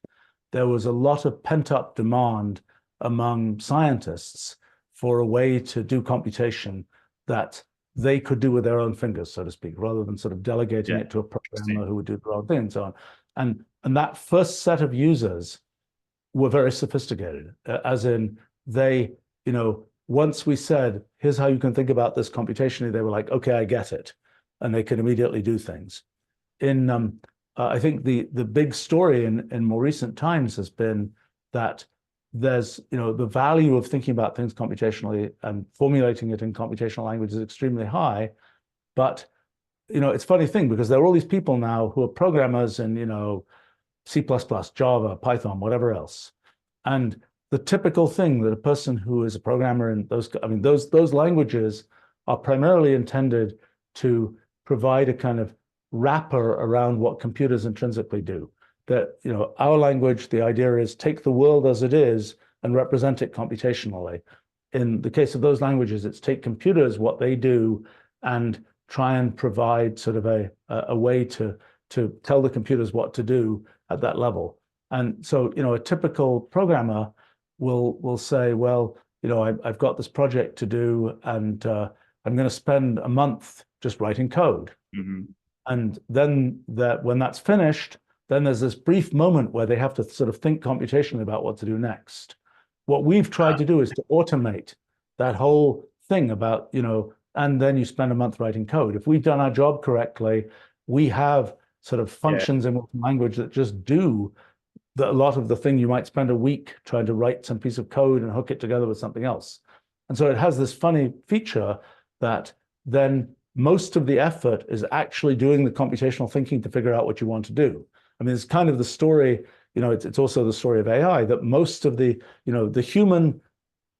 Speaker 2: there was a lot of pent-up demand among scientists for a way to do computation that they could do with their own fingers, so to speak, rather than sort of delegating it to a programmer who would do the wrong thing and so on. And that first set of users were very sophisticated, as in they, once we said, here's how you can think about this computationally, they were like, okay, I get it. And they could immediately do things. I think the big story in more recent times has been that there's, the value of thinking about things computationally and formulating it in computational language is extremely high. But, it's a funny thing because there are all these people now who are programmers in, C++, Java, Python, whatever else. And the typical thing that a person who is a programmer in those languages are primarily intended to provide a kind of wrapper around what computers intrinsically do. That, our language, the idea is take the world as it is and represent it computationally. In the case of those languages, it's take computers, what they do, and try and provide sort of a way to tell the computers what to do at that level. And so, a typical programmer will say, well, I've got this project to do, and I'm going to spend a month just writing code. And then when that's finished, then there's this brief moment where they have to sort of think computationally about what to do next. What we've tried to do is to automate that whole thing about, and then you spend a month writing code. If we've done our job correctly, we have sort of functions in language that just do a lot of the thing you might spend a week trying to write some piece of code and hook it together with something else. And so it has this funny feature that then most of the effort is actually doing the computational thinking to figure out what you want to do. I mean, it's kind of the story, it's also the story of AI that most of the, the human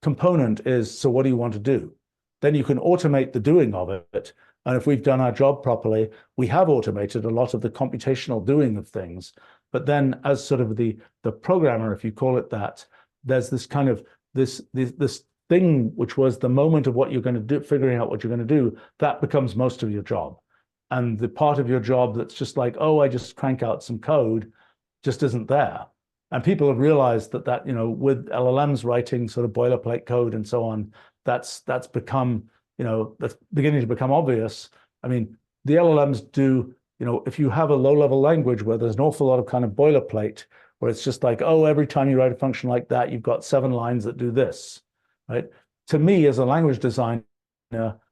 Speaker 2: component is, so what do you want to do? Then you can automate the doing of it. And if we've done our job properly, we have automated a lot of the computational doing of things. But then as sort of the programmer, if you call it that, there's this kind of this thing, which was the moment of what you're going to do, figuring out what you're going to do, that becomes most of your job. And the part of your job that's just like, oh, I just crank out some code, just isn't there. And people have realized that, with LLMs writing sort of boilerplate code and so on, that's become, that's beginning to become obvious. I mean, the LLMs do, if you have a low-level language where there's an awful lot of kind of boilerplate, where it's just like, oh, every time you write a function like that, you've got 7 lines that do this, right? To me, as a language designer,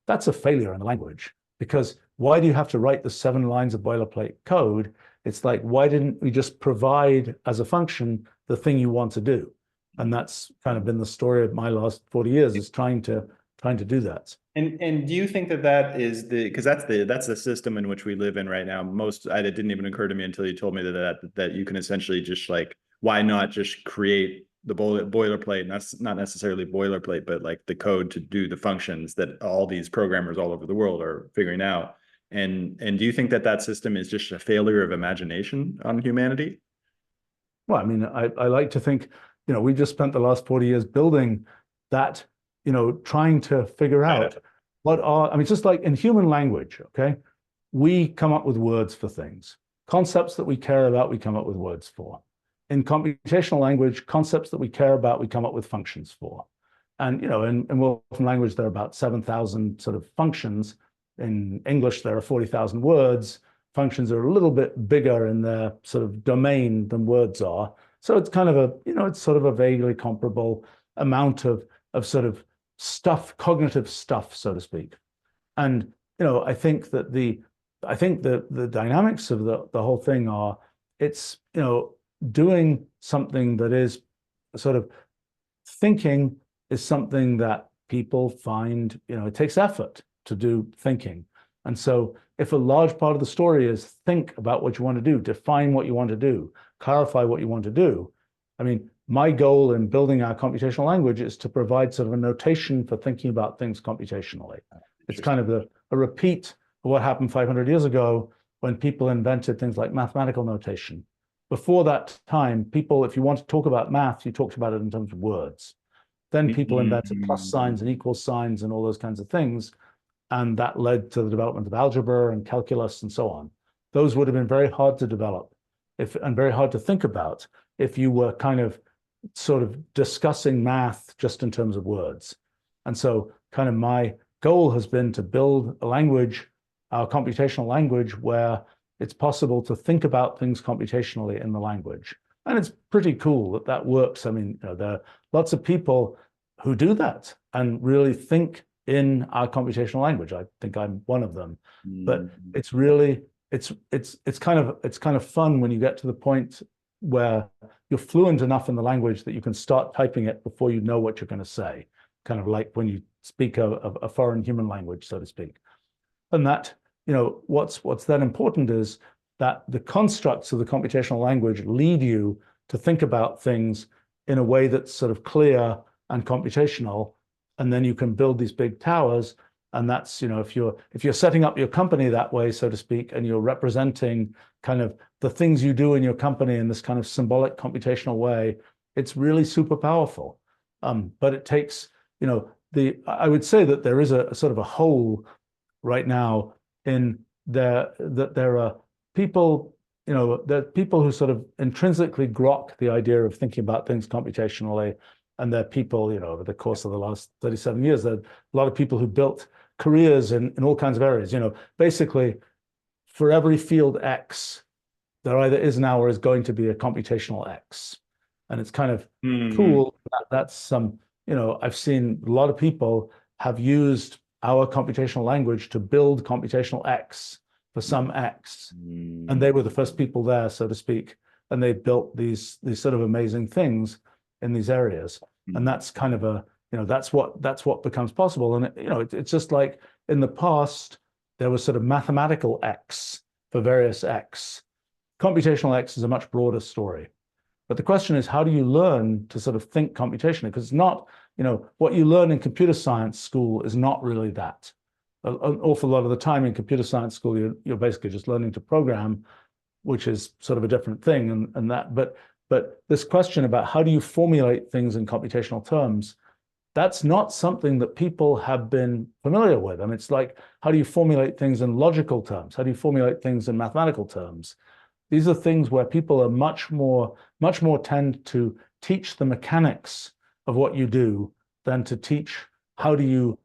Speaker 2: that's a failure in the language, because why do you have to write the 7 lines of boilerplate code? It's like, why didn't we just provide as a function the thing you want to do? And that's kind of been the story of my last 40 years, is trying to do that.
Speaker 1: And do you think that is because that's the system in which we live in right now? It didn't even occur to me until you told me that you can essentially just like, why not just create the boilerplate? And that's not necessarily boilerplate, but like the code to do the functions that all these programmers all over the world are figuring out. And do you think that system is just a failure of imagination on humanity?
Speaker 2: Well, I mean, I like to think, we just spent the last 40 years building that, trying to figure out I mean, just like in human language, okay, we come up with words for things. Concepts that we care about, we come up with words for. In computational language, concepts that we care about, we come up with functions for. And, in Wolfram language, there are about 7,000 sort of functions. In English, there are 40,000 words. Functions are a little bit bigger in their sort of domain than words are. So it's kind of it's sort of a vaguely comparable amount of sort of stuff, cognitive stuff, so to speak. And, I think that the dynamics of the whole thing are, it's, doing something that is sort of thinking is something that people find, it takes effort to do thinking. And so if a large part of the story is think about what you want to do, define what you want to do, clarify what you want to do. I mean, my goal in building our computational language is to provide sort of a notation for thinking about things computationally. It's kind of a repeat of what happened 500 years ago when people invented things like mathematical notation. Before that time, people, if you want to talk about math, you talked about it in terms of words. Then people invented plus signs and equal signs and all those kinds of things. And that led to the development of algebra and calculus and so on. Those would have been very hard to develop and very hard to think about if you were kind of sort of discussing math just in terms of words. And so kind of my goal has been to build a language, our computational language, where it's possible to think about things computationally in the language. And it's pretty cool that works. I mean, there are lots of people who do that and really think in our computational language. I think I'm one of them. But it's really, it's kind of fun when you get to the point where you're fluent enough in the language that you can start typing it before you know what you're going to say, kind of like when you speak a foreign human language, so to speak. And that, what's then important is that the constructs of the computational language lead you to think about things in a way that's sort of clear and computational, and then you can build these big towers. And that's, if you're setting up your company that way, so to speak, and you're representing kind of the things you do in your company in this kind of symbolic computational way, it's really super powerful. But it takes, I would say that there is a sort of a hole right now in that there are people, there are people who sort of intrinsically grok the idea of thinking about things computationally. And there are people, over the course of the last 37 years, there are a lot of people who built careers in all kinds of areas. Basically, for every field X, there either is now or is going to be a computational X. And it's kind of cool. That's some, I've seen a lot of people have used our computational language to build computational X for some X. And they were the first people there, so to speak. And they built these sort of amazing things in these areas. And that's kind of that's what becomes possible. And it's just like in the past, there was sort of mathematical X for various X. Computational X is a much broader story. But the question is, how do you learn to sort of think computationally? Because it's not, what you learn in computer science school is not really that. An awful lot of the time in computer science school, you're basically just learning to program, which is sort of a different thing. And that, but this question about how do you formulate things in computational terms that's not something that people have been familiar with. I mean, it's like, how do you formulate things in logical terms? How do you formulate things in mathematical terms? These are things where people are much more tend to teach the mechanics of what you do than to teach how do you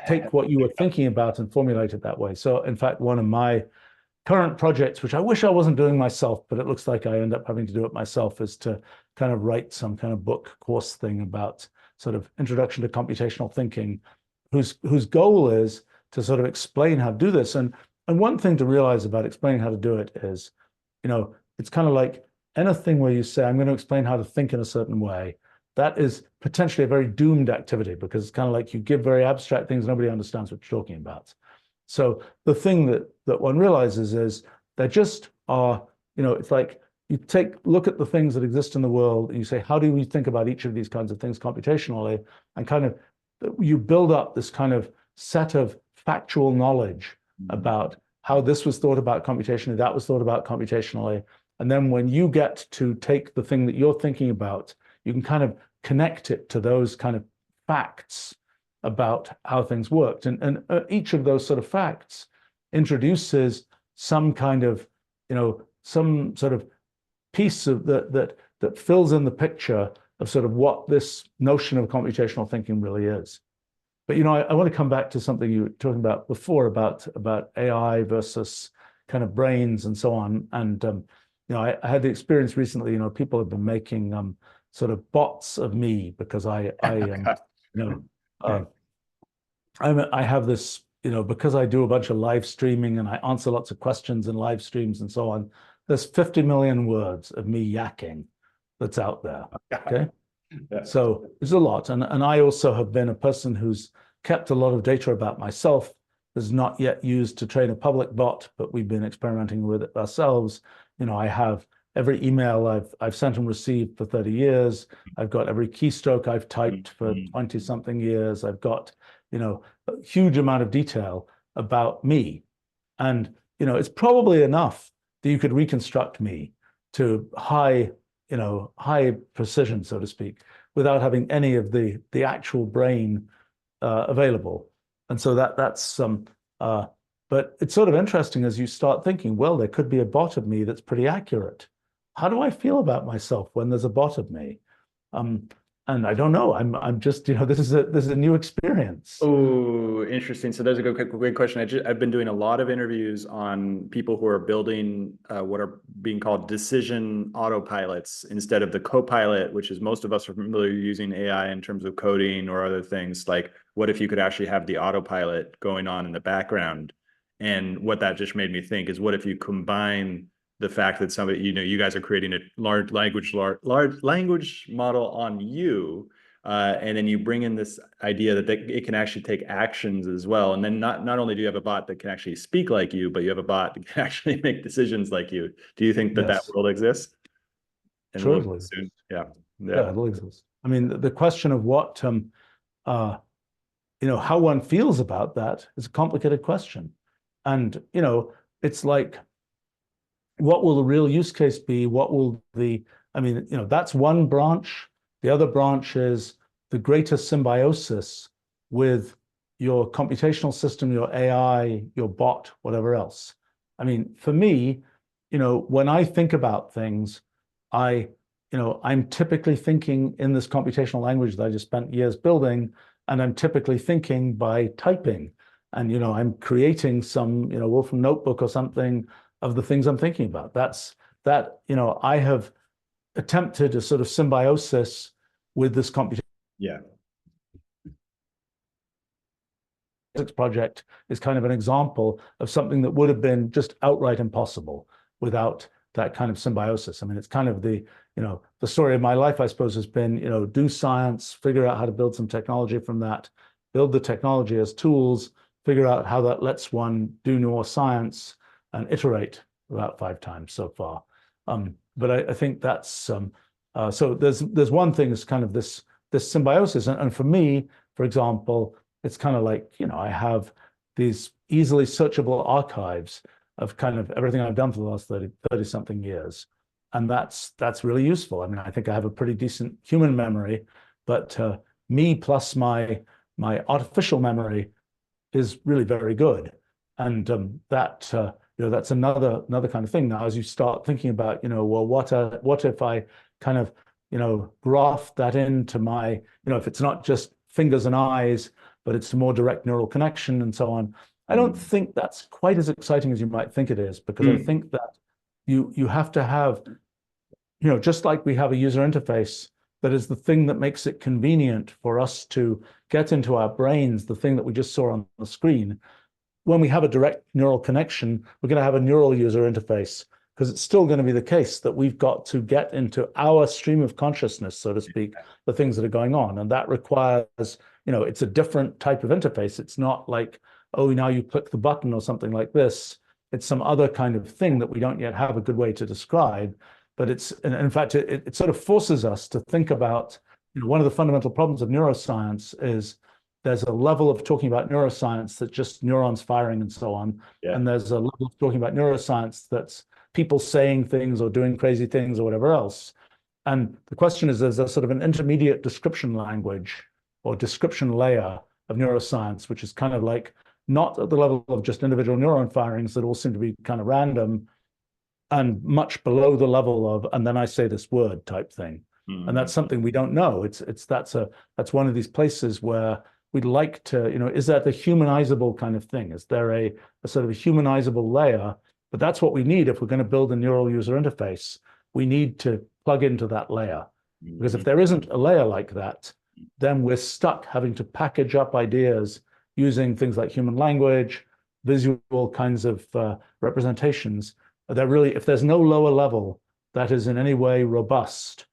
Speaker 2: take what you were thinking about and formulate it that way. So in fact, one of my current projects, which I wish I wasn't doing myself, but it looks like I end up having to do it myself, is to kind of write some kind of book course thing about sort of introduction to computational thinking, whose goal is to sort of explain how to do this. And one thing to realize about explaining how to do it is, it's kind of like anything where you say, I'm going to explain how to think in a certain way. That is potentially a very doomed activity, because it's kind of like you give very abstract things, nobody understands what you're talking about. So the thing that one realizes is there just are, it's like you look at the things that exist in the world and you say, how do we think about each of these kinds of things computationally? And kind of you build up this kind of set of factual knowledge about how this was thought about computationally, that was thought about computationally. And then when you get to take the thing that you're thinking about, you can kind of connect it to those kind of facts about how things worked. And each of those sort of facts introduces some kind of, some sort of piece of that fills in the picture of sort of what this notion of computational thinking really is. But, I want to come back to something you were talking about before about AI versus kind of brains and so on. And, I had the experience recently, people have been making sort of bots of me because I have this, because I do a bunch of live streaming and I answer lots of questions in live streams and so on, there's 50 million words of me yakking that's out there. Okay.
Speaker 1: Yeah.
Speaker 2: So there's a lot. And I also have been a person who's kept a lot of data about myself, is not yet used to train a public bot, but we've been experimenting with it ourselves. I have every email I've sent and received for 30 years. I've got every keystroke I've typed for 20 something years. I've got, a huge amount of detail about me. And, it's probably enough that you could reconstruct me to high precision, so to speak, without having any of the actual brain available. And so that's but it's sort of interesting as you start thinking, well, there could be a bot of me that's pretty accurate. How do I feel about myself when there's a bot of me? And I don't know. I'm just, this is a new experience.
Speaker 1: Oh, interesting. So that's a great question. I've been doing a lot of interviews on people who are building what are being called decision autopilots instead of the copilot, which is most of us are familiar using AI in terms of coding or other things. Like, what if you could actually have the autopilot going on in the background? And what that just made me think is, what if you combine the fact that somebody, you guys are creating a large language model on you, and then you bring in this idea that it can actually take actions as well. And then not only do you have a bot that can actually speak like you, but you have a bot that can actually make decisions like you. Do you think that
Speaker 2: Yes.
Speaker 1: world exists? And
Speaker 2: Sure,
Speaker 1: will soon? Yeah.
Speaker 2: Yeah, it'll exist. I mean, the question of what how one feels about that is a complicated question. And, it's like, what will the real use case be? That's one branch. The other branch is the greater symbiosis with your computational system, your AI, your bot, whatever else. I mean, for me, when I think about things, I'm typically thinking in this computational language that I just spent years building, and I'm typically thinking by typing. And, I'm creating some, Wolfram notebook or something of the things I'm thinking about. I have attempted a sort of symbiosis with this computational project is kind of an example of something that would have been just outright impossible without that kind of symbiosis. I mean, it's kind of the story of my life, I suppose, has been, do science, figure out how to build some technology from that, build the technology as tools, figure out how that lets one do more science, and iterate about 5 times so far. But I think that's so there's one thing is kind of this symbiosis, and for me, for example, it's kind of like, I have these easily searchable archives of kind of everything I've done for the last 30 something years. And that's really useful. I mean, I think I have a pretty decent human memory, but me plus my artificial memory is really very good. And that's another kind of thing. Now, as you start thinking about, well, what if I kind of, graph that into my, if it's not just fingers and eyes, but it's a more direct neural connection and so on. I don't think that's quite as exciting as you might think it is, because I think that you have to have, just like we have a user interface that is the thing that makes it convenient for us to get into our brains, the thing that we just saw on the screen. When we have a direct neural connection, we're going to have a neural user interface, because it's still going to be the case that we've got to get into our stream of consciousness, so to speak, the things that are going on. And that requires, it's a different type of interface. It's not like, oh, now you click the button or something like this. It's some other kind of thing that we don't yet have a good way to describe. But in fact, it sort of forces us to think about, one of the fundamental problems of neuroscience is there's a level of talking about neuroscience that's just neurons firing and so on.
Speaker 1: Yeah.
Speaker 2: And there's a level of talking about neuroscience that's people saying things or doing crazy things or whatever else. And the question is, there's a sort of an intermediate description language or description layer of neuroscience, which is kind of like not at the level of just individual neuron firings that all seem to be kind of random, and much below the level of, and then I say this word type thing. And that's something we don't know. That's one of these places where we'd like to, is that the humanizable kind of thing? Is there a sort of a humanizable layer? But that's what we need if we're going to build a neural user interface. We need to plug into that layer. Because if there isn't a layer like that, then we're stuck having to package up ideas using things like human language, visual kinds of representations. That really, if there's no lower level that is in any way robust,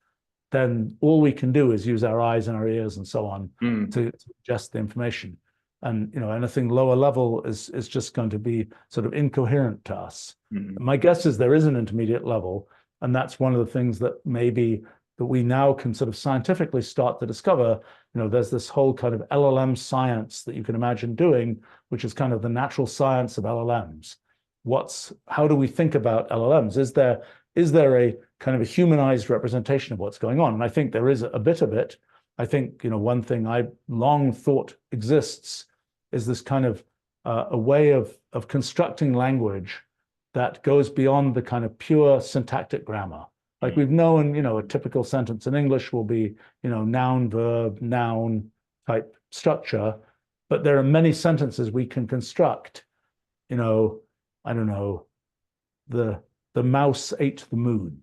Speaker 2: then all we can do is use our eyes and our ears and so on to ingest the information. And anything lower level is just going to be sort of incoherent to us. My guess is there is an intermediate level, and that's one of the things that maybe that we now can sort of scientifically start to discover. There's this whole kind of LLM science that you can imagine doing, which is kind of the natural science of LLMs. How do we think about LLMs? Is there a kind of a humanized representation of what's going on? And I think there is a bit of it. I think, one thing I long thought exists is this kind of a way of constructing language that goes beyond the kind of pure syntactic grammar. Like we've known, a typical sentence in English will be, noun, verb, noun type structure, but there are many sentences we can construct, I don't know, the mouse ate the moon.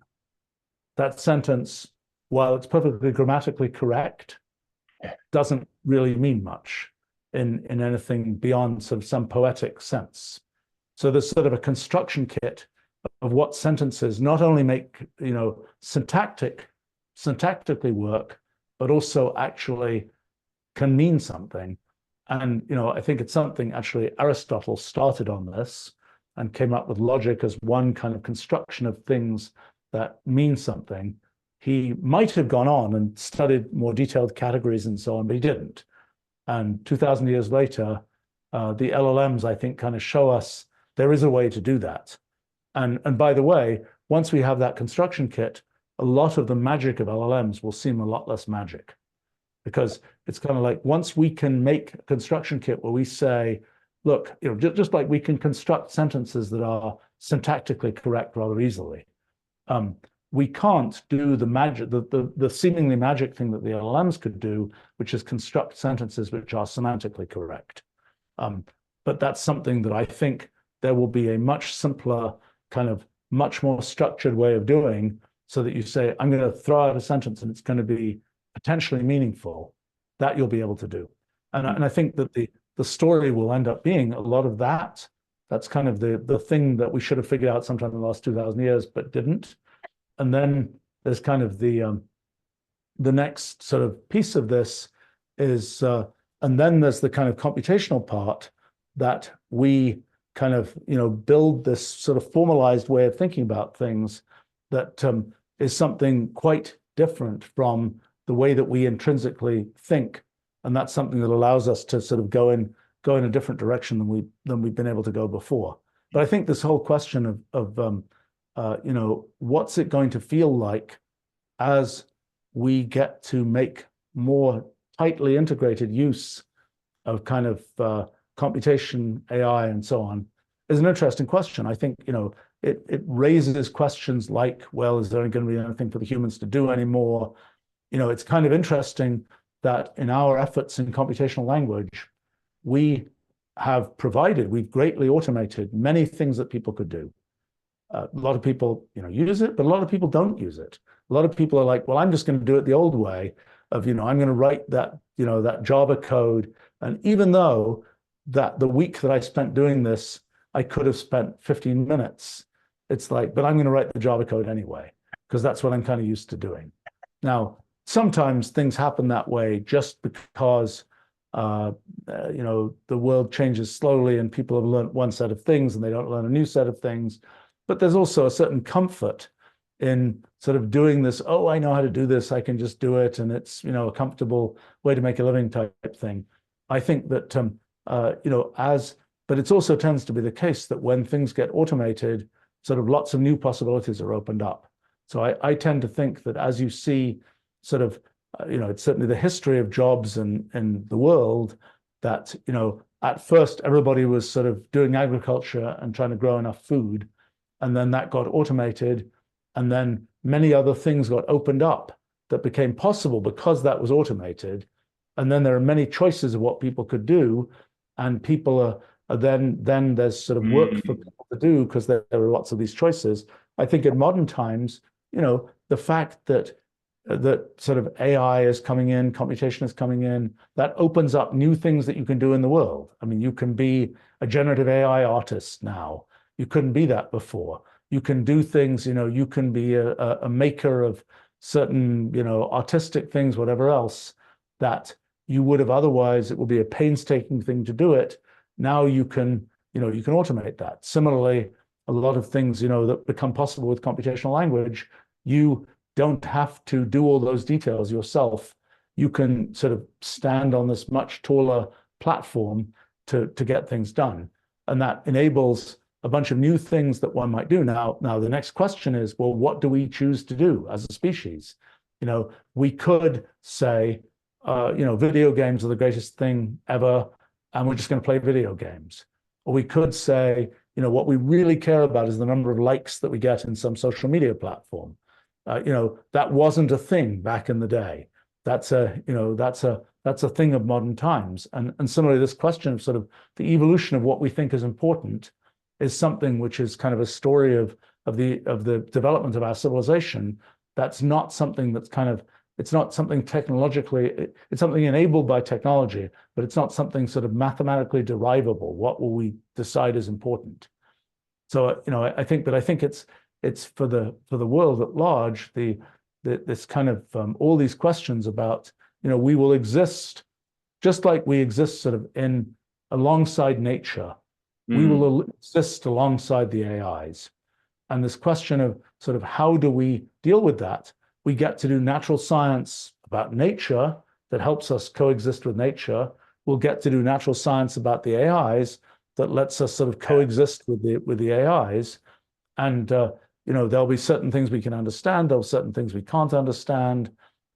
Speaker 2: That sentence, while it's perfectly grammatically correct, doesn't really mean much in anything beyond sort of some poetic sense. So there's sort of a construction kit of what sentences not only make, syntactically work, but also actually can mean something. And, I think it's something actually Aristotle started on this and came up with logic as one kind of construction of things that mean something. He might have gone on and studied more detailed categories and so on, but he didn't. And 2,000 years later, the LLMs, I think, kind of show us there is a way to do that. And by the way, once we have that construction kit, a lot of the magic of LLMs will seem a lot less magic, because it's kind of like once we can make a construction kit where we say, look, just like we can construct sentences that are syntactically correct rather easily. We can't do the magic, the seemingly magic thing that the LLMs could do, which is construct sentences which are semantically correct. But that's something that I think there will be a much simpler, kind of much more structured way of doing, so that you say, I'm going to throw out a sentence and it's going to be potentially meaningful. That you'll be able to do. And I think that the story will end up being a lot of that. That's kind of the thing that we should have figured out sometime in the last 2,000 years, but didn't. And then there's kind of the next sort of piece of this is, and then there's the kind of computational part that we kind of, build this sort of formalized way of thinking about things that is something quite different from the way that we intrinsically think. And that's something that allows us to sort of go in a different direction than we've been able to go before. But I think this whole question of what's it going to feel like as we get to make more tightly integrated use of kind of computation, AI, and so on is an interesting question. I think, it raises questions like, well, is there going to be anything for the humans to do anymore? It's kind of interesting that in our efforts in computational language, we've greatly automated many things that people could do. A lot of people, use it, but a lot of people don't use it. A lot of people are like, well, I'm just going to do it the old way of, I'm going to write that, that Java code. And even though that the week that I spent doing this, I could have spent 15 minutes, it's like, but I'm going to write the Java code anyway, because that's what I'm kind of used to doing. Now, sometimes things happen that way just because, the world changes slowly and people have learned one set of things and they don't learn a new set of things. But there's also a certain comfort in sort of doing this. Oh, I know how to do this. I can just do it. And it's, a comfortable way to make a living type thing. I think that, but it also tends to be the case that when things get automated, sort of lots of new possibilities are opened up. So I tend to think that as you see sort of, it's certainly the history of jobs in the world that, at first everybody was sort of doing agriculture and trying to grow enough food. And then that got automated. And then many other things got opened up that became possible because that was automated. And then there are many choices of what people could do. And people are then there's sort of work for people to do because there are lots of these choices. I think in modern times, the fact that sort of AI is coming in, computation is coming in, that opens up new things that you can do in the world. I mean, you can be a generative AI artist now. You couldn't be that before. You can do things, you can be a maker of certain, artistic things, whatever else, that you would have otherwise, it would be a painstaking thing to do it. Now you can automate that. Similarly, a lot of things, that become possible with computational language, you don't have to do all those details yourself. You can sort of stand on this much taller platform to get things done. And that enables a bunch of new things that one might do. Now the next question is, well, what do we choose to do as a species? We could say, video games are the greatest thing ever, and we're just going to play video games. Or we could say, what we really care about is the number of likes that we get in some social media platform. That wasn't a thing back in the day. That's a thing of modern times. And similarly, this question of sort of the evolution of what we think is important is something which is kind of a story of the development of our civilization. That's not something that's kind of, it's not something technologically, it's something enabled by technology, but it's not something sort of mathematically derivable. What will we decide is important? So, I think it's for the world at large, this kind of all these questions about, we will exist just like we exist sort of alongside nature. We will exist alongside the AIs. And this question of sort of how do we deal with that? We get to do natural science about nature that helps us coexist with nature. We'll get to do natural science about the AIs that lets us sort of coexist with the AIs. And there'll be certain things we can understand, there'll be certain things we can't understand,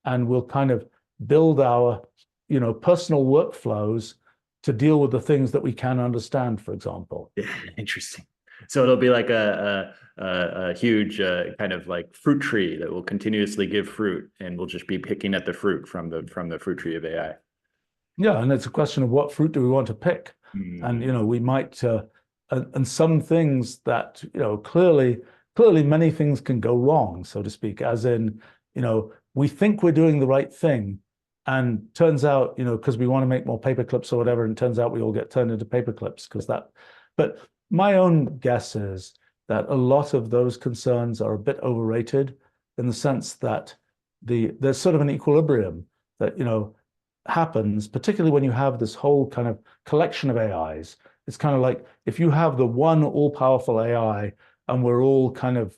Speaker 2: and we'll kind of build our personal workflows to deal with the things that we can understand, for example.
Speaker 1: Yeah, interesting. So it'll be like a huge kind of like fruit tree that will continuously give fruit, and we'll just be picking at the fruit from the fruit tree of AI.
Speaker 2: Yeah, and it's a question of what fruit do we want to pick, and we might and some things that clearly many things can go wrong, so to speak, as in we think we're doing the right thing. And turns out, because we want to make more paper clips or whatever, and turns out we all get turned into paper clips but my own guess is that a lot of those concerns are a bit overrated in the sense that there's sort of an equilibrium that, happens, particularly when you have this whole kind of collection of AIs. It's kind of like if you have the one all-powerful AI and we're all kind of,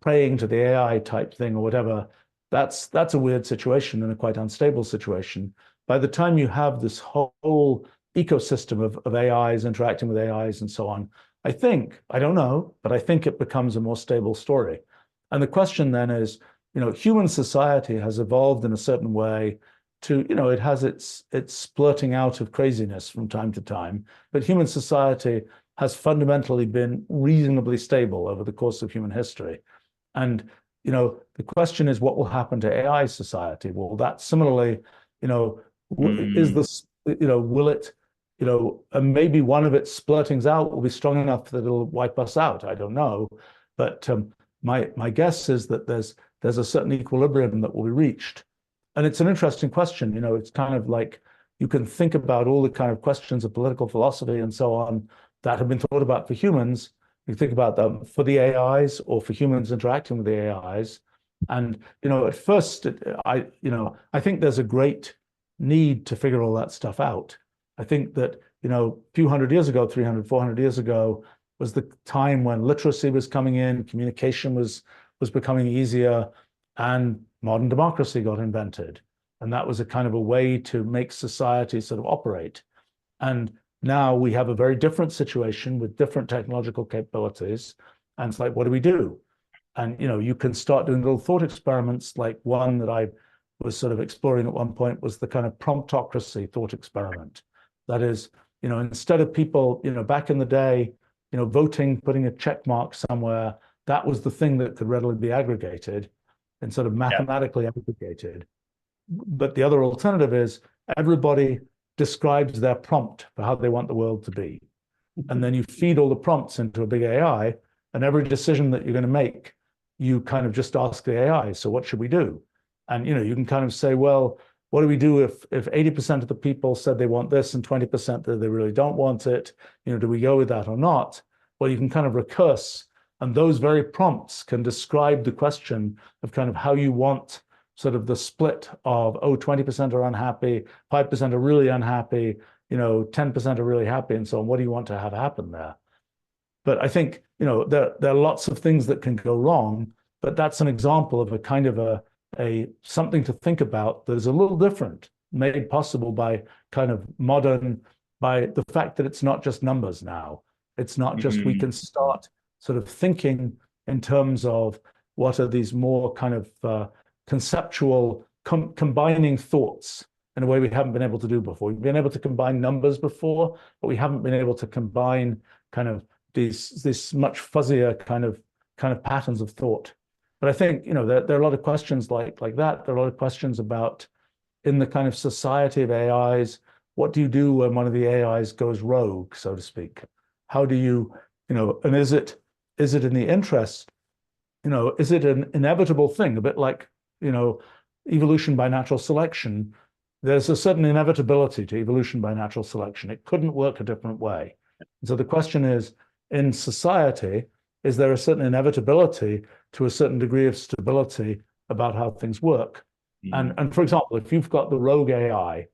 Speaker 2: praying to the AI type thing or whatever, that's a weird situation and a quite unstable situation. By the time you have this whole ecosystem of AIs interacting with AIs and so on, I don't know, but I think it becomes a more stable story. And the question then is, human society has evolved in a certain way to, it has its splurting out of craziness from time to time, but human society has fundamentally been reasonably stable over the course of human history. And, the question is, what will happen to AI society? Will that similarly, is this, will it, and maybe one of its splurtings out will be strong enough that it'll wipe us out. I don't know. But my guess is that there's a certain equilibrium that will be reached. And it's an interesting question. It's kind of like you can think about all the kind of questions of political philosophy and so on that have been thought about for humans. You think about them for the AIs or for humans interacting with the AIs. And, at first, I think there's a great need to figure all that stuff out. I think that, a few hundred years ago, 300, 400 years ago, was the time when literacy was coming in, communication was becoming easier, and modern democracy got invented. And that was a kind of a way to make society sort of operate. And now we have a very different situation with different technological capabilities. And it's like, what do we do? And, you can start doing little thought experiments, like one that I was sort of exploring at one point was the kind of promptocracy thought experiment. That is, instead of people, back in the day, voting, putting a check mark somewhere, that was the thing that could readily be aggregated and sort of mathematically aggregated. But the other alternative is everybody describes their prompt for how they want the world to be. And then you feed all the prompts into a big AI, and every decision that you're going to make, you kind of just ask the AI, so what should we do? And, you can kind of say, well, what do we do if 80% of the people said they want this and 20% that they really don't want it? Do we go with that or not? Well, you can kind of recurse, and those very prompts can describe the question of kind of how you want sort of the split of, 20% are unhappy, 5% are really unhappy, 10% are really happy, and so on. What do you want to have happen there? But I think, there are lots of things that can go wrong, but that's an example of a kind of a something to think about that is a little different, made possible by kind of by the fact that it's not just numbers now. It's not just we can start sort of thinking in terms of what are these more kind of conceptual combining thoughts in a way we haven't been able to do before. We've been able to combine numbers before, but we haven't been able to combine kind of this much fuzzier kind of patterns of thought. But I think, there are a lot of questions like that. There are a lot of questions about, in the kind of society of AIs, what do you do when one of the AIs goes rogue, so to speak? How do you, and is it in the interest, is it an inevitable thing? A bit like, evolution by natural selection. There's a certain inevitability to evolution by natural selection. It couldn't work a different way. So the question is, in society, is there a certain inevitability to a certain degree of stability about how things work? And for example, if you've got the rogue AI,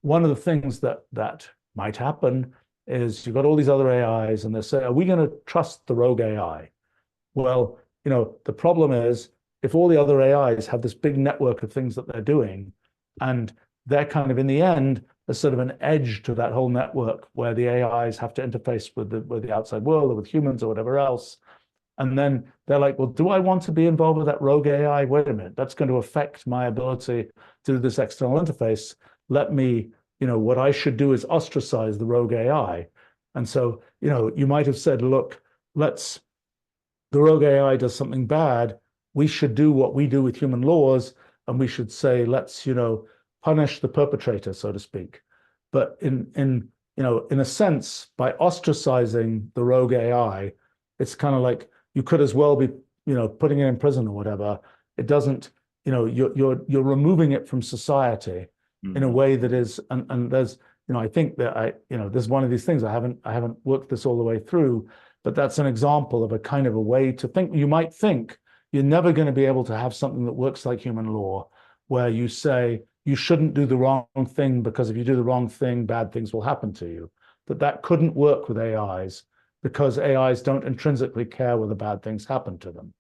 Speaker 2: one of the things that might happen is you've got all these other AIs and they say, are we going to trust the rogue AI? Well, the problem is if all the other AIs have this big network of things that they're doing, and they're kind of in the end, there's sort of an edge to that whole network where the AIs have to interface with the outside world or with humans or whatever else. And then they're like, well, do I want to be involved with that rogue AI? Wait a minute, that's going to affect my ability to do this external interface. Let me, what I should do is ostracize the rogue AI. And so, you might have said, look, the rogue AI does something bad. We should do what we do with human laws. And we should say, let's, punish the perpetrator, so to speak. But in a sense, by ostracizing the rogue AI, it's kind of like you could as well be, putting it in prison or whatever. It doesn't, you're removing it from society in a way that is, and there's, I think that there's one of these things I haven't worked this all the way through, but that's an example of a kind of a way to think. You might think you're never going to be able to have something that works like human law, where you say, you shouldn't do the wrong thing because if you do the wrong thing, bad things will happen to you. That couldn't work with AIs because AIs don't intrinsically care whether bad things happen to them.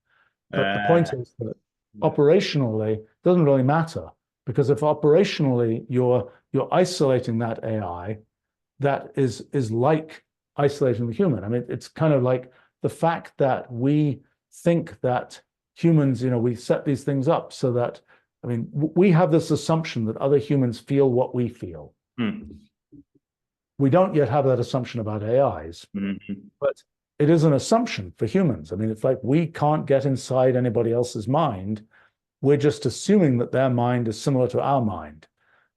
Speaker 2: But the point is that operationally, it doesn't really matter, because if operationally you're isolating that AI, that is like isolating the human. I mean, it's kind of like the fact that we think that humans, we set these things up so that, I mean, we have this assumption that other humans feel what we feel.
Speaker 1: Hmm.
Speaker 2: We don't yet have that assumption about AIs, but it is an assumption for humans. I mean, it's like we can't get inside anybody else's mind. We're just assuming that their mind is similar to our mind.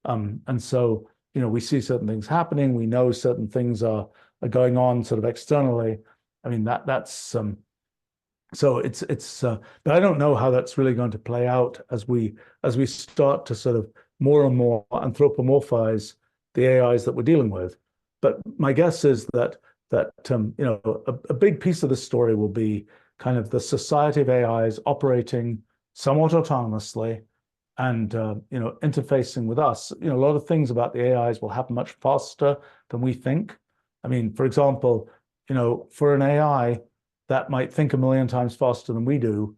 Speaker 2: And so, we see certain things happening. We know certain things are going on sort of externally. I mean, that's so but I don't know how that's really going to play out as we start to sort of more and more anthropomorphize the AIs that we're dealing with. But my guess is that a big piece of the story will be kind of the society of AIs operating somewhat autonomously and interfacing with us. A lot of things about the AIs will happen much faster than we think. I mean, for example, for an AI that might think a million times faster than we do,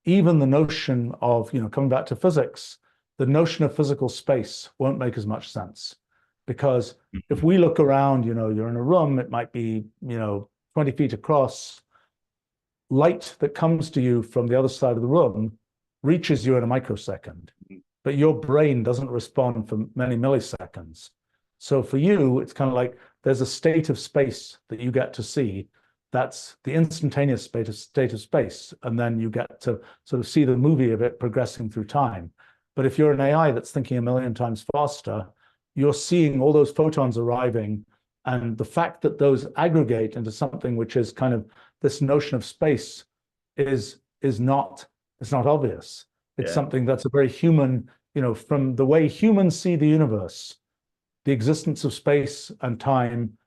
Speaker 2: even the notion of, coming back to physics, the notion of physical space won't make as much sense. Because if we look around, you're in a room, it might be, 20 feet across. Light that comes to you from the other side of the room reaches you in a microsecond, but your brain doesn't respond for many milliseconds. So for you, it's kind of like there's a state of space that you get to see. That's the instantaneous state of space. And then you get to sort of see the movie of it progressing through time. But if you're an AI that's thinking a million times faster, you're seeing all those photons arriving. And the fact that those aggregate into something which is kind of this notion of space is not, it's not obvious. It's something that's a very human, from the way humans see the universe, the existence of space and time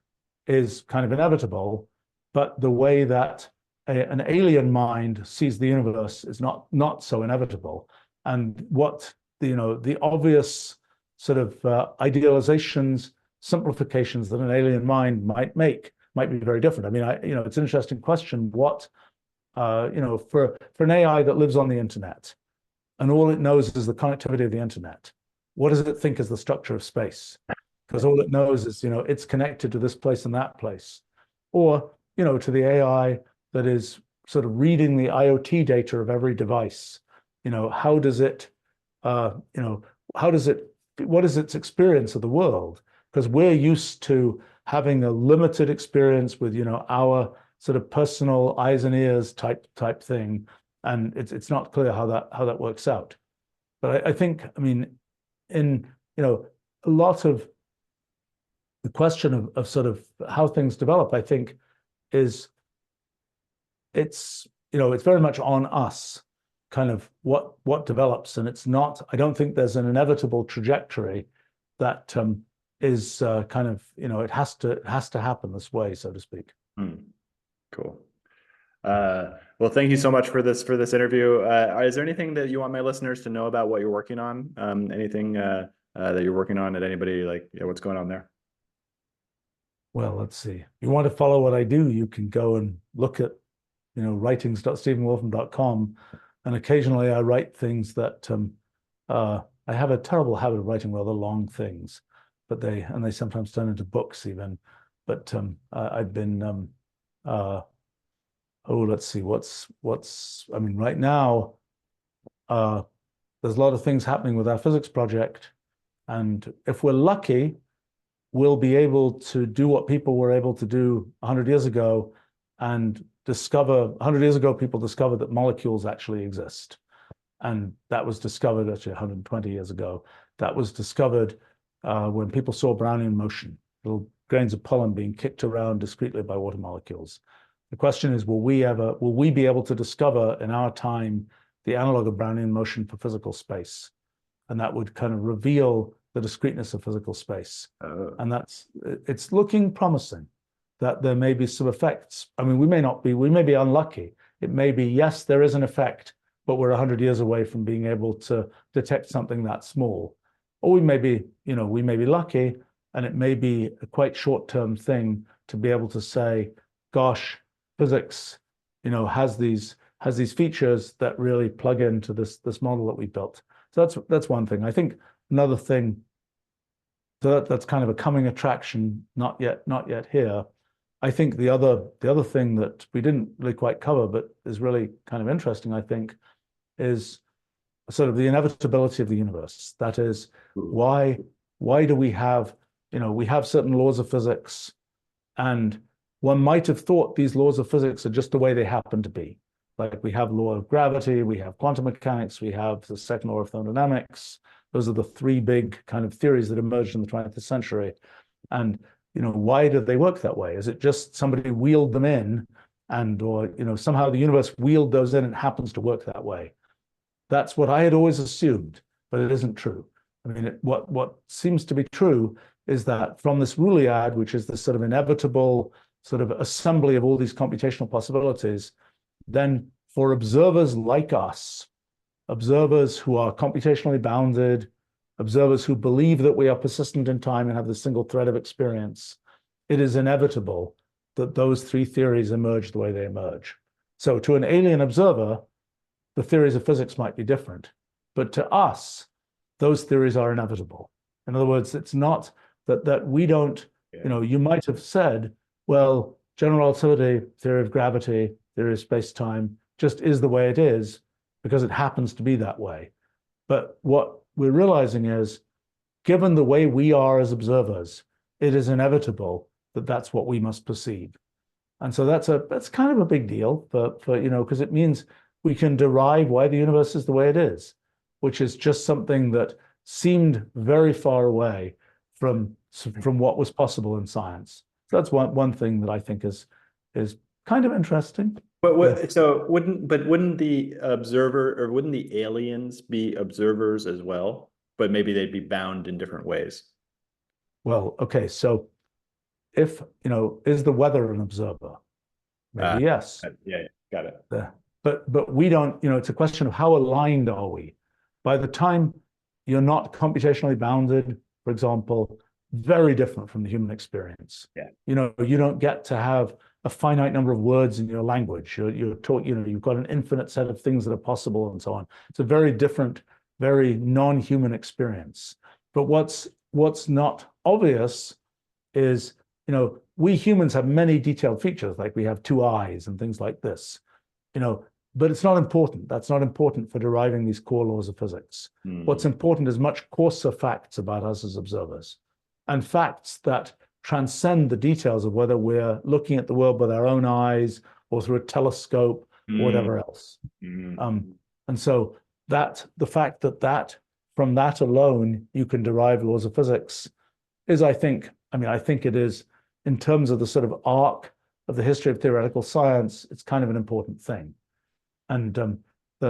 Speaker 2: is kind of inevitable, but the way that an alien mind sees the universe is not so inevitable. And what the obvious sort of idealizations, simplifications that an alien mind might make might be very different. I mean, it's an interesting question. What for an AI that lives on the internet and all it knows is the connectivity of the internet, what does it think is the structure of space? Because all it knows is, it's connected to this place and that place. Or, to the AI that is sort of reading the IoT data of every device, how does it, what is its experience of the world? Because we're used to having a limited experience with, our sort of personal eyes and ears type thing. And it's not clear how that works out. But I think, I mean, in, a lot of the question of sort of how things develop, I think it's very much on us, kind of what develops, and it's not. I don't think there's an inevitable trajectory that is kind of it has to happen this way, so to speak.
Speaker 1: Cool. Well, thank you so much for this interview. Is there anything that you want my listeners to know about what you're working on? Anything that you're working on at anybody, like what's going on there?
Speaker 2: Well, let's see. If you want to follow what I do, you can go and look at, writings.stephenwolfram.com. And occasionally I write things that I have a terrible habit of writing rather long things, but they sometimes turn into books even. But I've been let's see, I mean, right now, there's a lot of things happening with our physics project. And if we're lucky, we'll be able to do what people were able to do 100 years ago and discover, 100 years ago, people discovered that molecules actually exist. And that was discovered actually 120 years ago. That was discovered when people saw Brownian motion, little grains of pollen being kicked around discretely by water molecules. The question is, will we be able to discover in our time the analog of Brownian motion for physical space? And that would kind of reveal the discreteness of physical space. And it's looking promising that there may be some effects. I mean, we may be unlucky. It may be, yes, there is an effect, but we're 100 years away from being able to detect something that small. Or we may be lucky, and it may be a quite short-term thing to be able to say, gosh, physics, has these features that really plug into this model that we built. So that's one thing. I think another thing that's kind of a coming attraction, not yet here. I think the other thing that we didn't really quite cover, but is really kind of interesting, I think, is sort of the inevitability of the universe. That is,
Speaker 1: Ooh.
Speaker 2: why do we have, we have certain laws of physics, and one might have thought these laws of physics are just the way they happen to be. Like we have law of gravity, we have quantum mechanics, we have the second law of thermodynamics. Those are the three big kind of theories that emerged in the 20th century. And, why do they work that way? Is it just somebody wheeled them in or, somehow the universe wheeled those in and happens to work that way? That's what I had always assumed, but it isn't true. I mean, what seems to be true is that from this Ruliad, which is this sort of inevitable sort of assembly of all these computational possibilities, then for observers like us, observers who are computationally bounded, observers who believe that we are persistent in time and have the single thread of experience, it is inevitable that those three theories emerge the way they emerge. So to an alien observer, the theories of physics might be different, but to us, those theories are inevitable. In other words, it's not that we don't, you might have said, well, general relativity, theory of gravity, theory of space-time just is the way it is because it happens to be that way. But what we're realizing is, given the way we are as observers, it is inevitable that that's what we must perceive. And so that's kind of a big deal for because it means we can derive why the universe is the way it is, which is just something that seemed very far away from what was possible in science. So that's one thing that I think is kind of interesting.
Speaker 1: But wouldn't the observer or wouldn't the aliens be observers as well? But maybe they'd be bound in different ways.
Speaker 2: Well, okay, so if, is the weather an observer? Maybe yes.
Speaker 1: Yeah, got it.
Speaker 2: But we don't, it's a question of how aligned are we? By the time you're not computationally bounded, for example, very different from the human experience.
Speaker 1: Yeah.
Speaker 2: You don't get to have a finite number of words in your language. You've got an infinite set of things that are possible and so on. It's a very different, very non-human experience. But what's not obvious is, we humans have many detailed features, like we have two eyes and things like this, but it's not important. That's not important for deriving these core laws of physics. What's important is much coarser facts about us as observers, and facts that transcend the details of whether we're looking at the world with our own eyes or through a telescope or whatever else. And so the fact that from that alone you can derive laws of physics is, I think it is, in terms of the sort of arc of the history of theoretical science, it's kind of an important thing. And so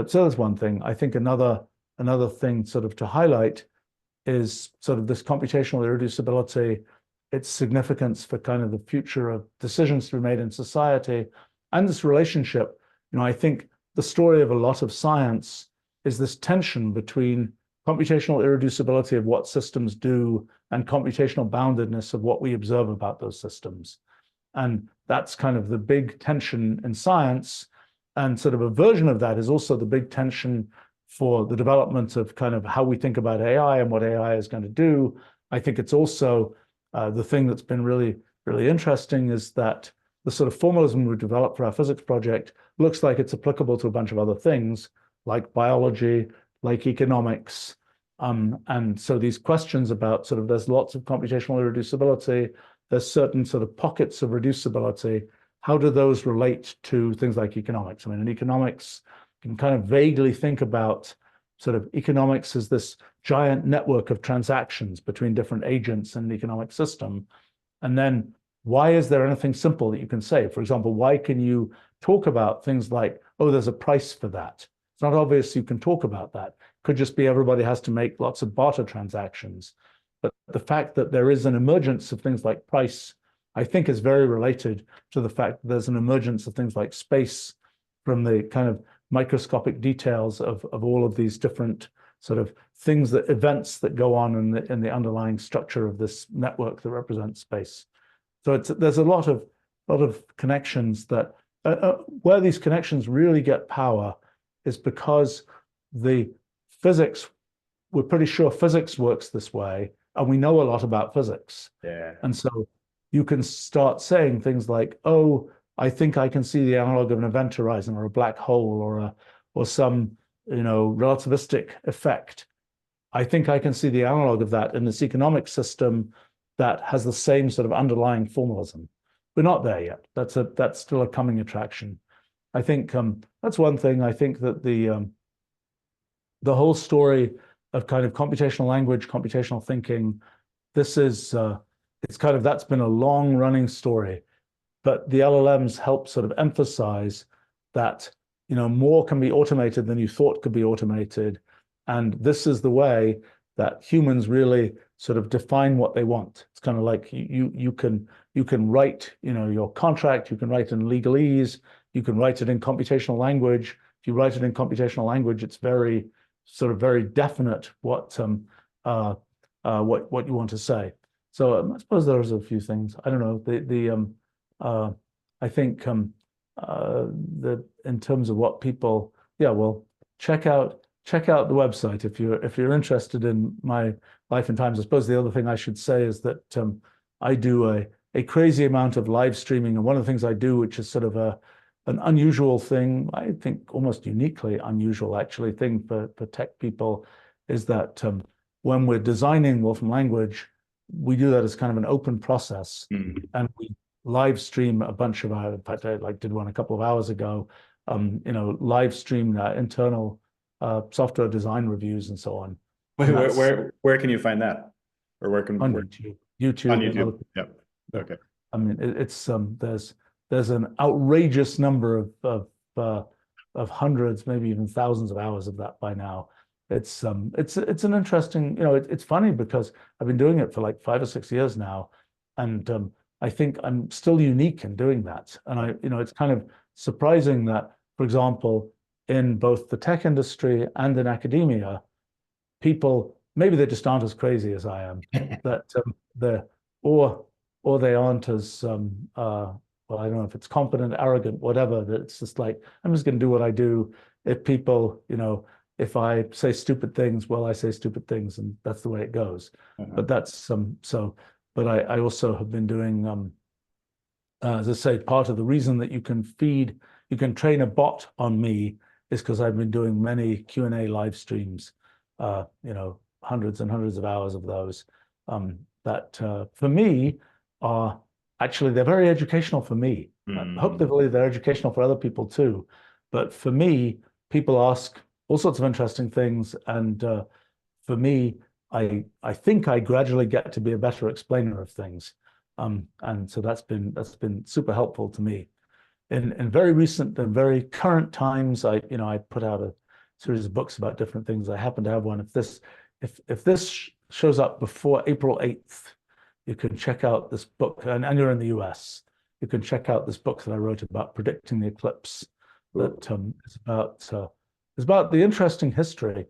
Speaker 2: that's one thing. I think another thing sort of to highlight is sort of this computational irreducibility, its significance for kind of the future of decisions to be made in society, and this relationship. I think the story of a lot of science is this tension between computational irreducibility of what systems do and computational boundedness of what we observe about those systems. And that's kind of the big tension in science. And sort of a version of that is also the big tension for the development of kind of how we think about AI and what AI is going to do. I think it's also the thing that's been really, really interesting is that the sort of formalism we've developed for our physics project looks like it's applicable to a bunch of other things, like biology, like economics. And so these questions about sort of, there's lots of computational irreducibility, there's certain sort of pockets of reducibility. How do those relate to things like economics? I mean, in economics, you can kind of vaguely think about sort of economics as this giant network of transactions between different agents in an economic system. And then why is there anything simple that you can say? For example, why can you talk about things like, oh, there's a price for that? It's not obvious you can talk about that. Could just be everybody has to make lots of barter transactions. But the fact that there is an emergence of things like price, I think, is very related to the fact that there's an emergence of things like space from the kind of microscopic details of all of these different sort of things, that events that go on in the underlying structure of this network that represents space. So there's a lot of connections that where these connections really get power is because the physics, we're pretty sure physics works this way, and we know a lot about physics.
Speaker 1: Yeah.
Speaker 2: And so you can start saying things like, oh, I think I can see the analog of an event horizon or a black hole or some relativistic effect. I think I can see the analog of that in this economic system that has the same sort of underlying formalism. We're not there yet. That's still a coming attraction. I think that's one thing. I think that the whole story of kind of computational language, computational thinking, this is it's kind of that's been a long running story, but the LLMs help sort of emphasize that more can be automated than you thought could be automated, and this is the way that humans really sort of define what they want. It's kind of like you can write your contract, you can write in legalese, you can write it in computational language. If you write it in computational language, it's very very definite what you want to say. So I suppose there's a few things. I don't know. I think in terms of what people, well, check out the website if you're interested in my life and times. I suppose the other thing I should say is that I do a crazy amount of live streaming, and one of the things I do, which is sort of an unusual thing, I think almost uniquely unusual actually thing for tech people, is that when we're designing Wolfram language, we do that as kind of an open process, and we live stream a bunch of our, in fact, I did one a couple of hours ago, live stream internal software design reviews and so on.
Speaker 1: Where can you find that? Or where can
Speaker 2: on YouTube?
Speaker 1: On YouTube. Yep. Okay.
Speaker 2: I mean, it's there's an outrageous number of hundreds, maybe even thousands of hours of that by now. It's an interesting, it's funny because I've been doing it for like 5 or 6 years now, and I think I'm still unique in doing that. And it's kind of surprising that, for example, in both the tech industry and in academia, people maybe they just aren't as crazy as I am, that or they aren't as well, I don't know if it's confident, arrogant, whatever, that it's just like, I'm just going to do what I do. If people, if I say stupid things, well, I say stupid things, and that's the way it goes. But that's but I also have been doing, as I say, part of the reason that you can train a bot on me is because I've been doing many Q&A live streams, hundreds and hundreds of hours of those, that for me are actually, they're very educational for me. Hopefully they're educational for other people too. But for me, people ask all sorts of interesting things. And for me, I think I gradually get to be a better explainer of things. And so that's been super helpful to me. In very recent and very current times, I put out a series of books about different things. I happen to have one. If this shows up before April 8th, you can check out this book, and you're in the US, you can check out this book that I wrote about predicting the eclipse. That is about the interesting history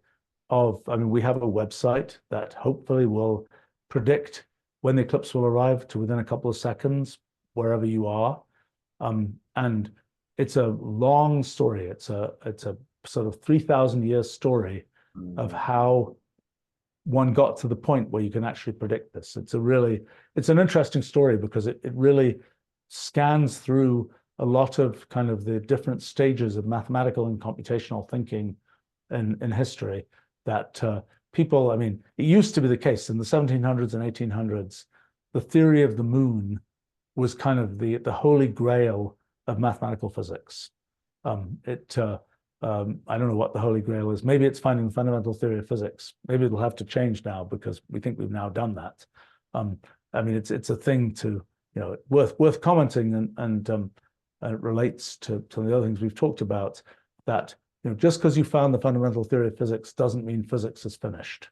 Speaker 2: of, we have a website that hopefully will predict when the eclipse will arrive to within a couple of seconds, wherever you are. And it's a long story. It's a sort of 3,000-year story of how one got to the point where you can actually predict this. It's an interesting story because it really scans through a lot of kind of the different stages of mathematical and computational thinking in history that people, it used to be the case in the 1700s and 1800s, the theory of the moon was kind of the holy grail of mathematical physics. I don't know what the holy grail is. Maybe it's finding the fundamental theory of physics. Maybe it'll have to change now because we think we've now done that. It's a thing to worth commenting, and it relates to the other things we've talked about. That just because you found the fundamental theory of physics doesn't mean physics is finished.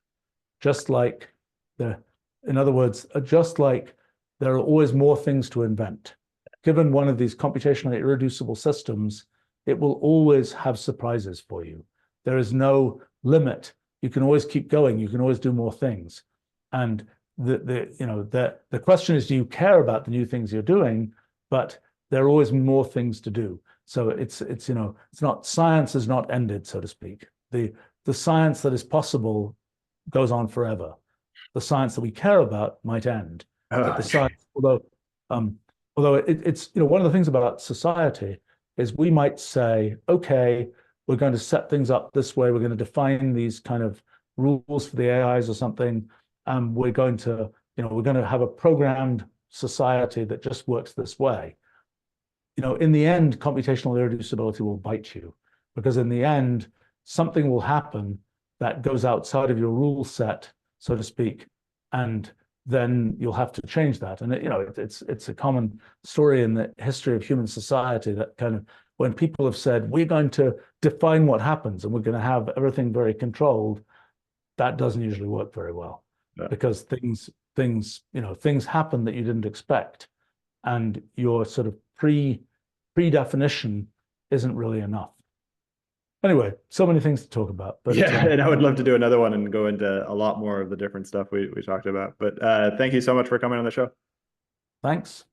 Speaker 2: In other words, just like there are always more things to invent. Given one of these computationally irreducible systems, it will always have surprises for you. There is no limit. You can always keep going. You can always do more things. And the question is, do you care about the new things you're doing? But there are always more things to do. So it's not, science is not ended, so to speak. The science that is possible goes on forever. The science that we care about might end. But the science, although it's one of the things about society is we might say, okay, we're going to set things up this way. We're going to define these kind of rules for the AIs or something. We're going to, we're going to have a programmed society that just works this way. In the end, computational irreducibility will bite you, because in the end, something will happen that goes outside of your rule set, so to speak, and then you'll have to change that. And it's a common story in the history of human society that kind of, when people have said, we're going to define what happens and we're going to have everything very controlled, that doesn't usually work very well. Yeah. Because things happen that you didn't expect, and your sort of pre-definition isn't really enough. Anyway, so many things to talk about. But
Speaker 1: yeah, and I would love to do another one and go into a lot more of the different stuff we talked about. But thank you so much for coming on the show.
Speaker 2: Thanks.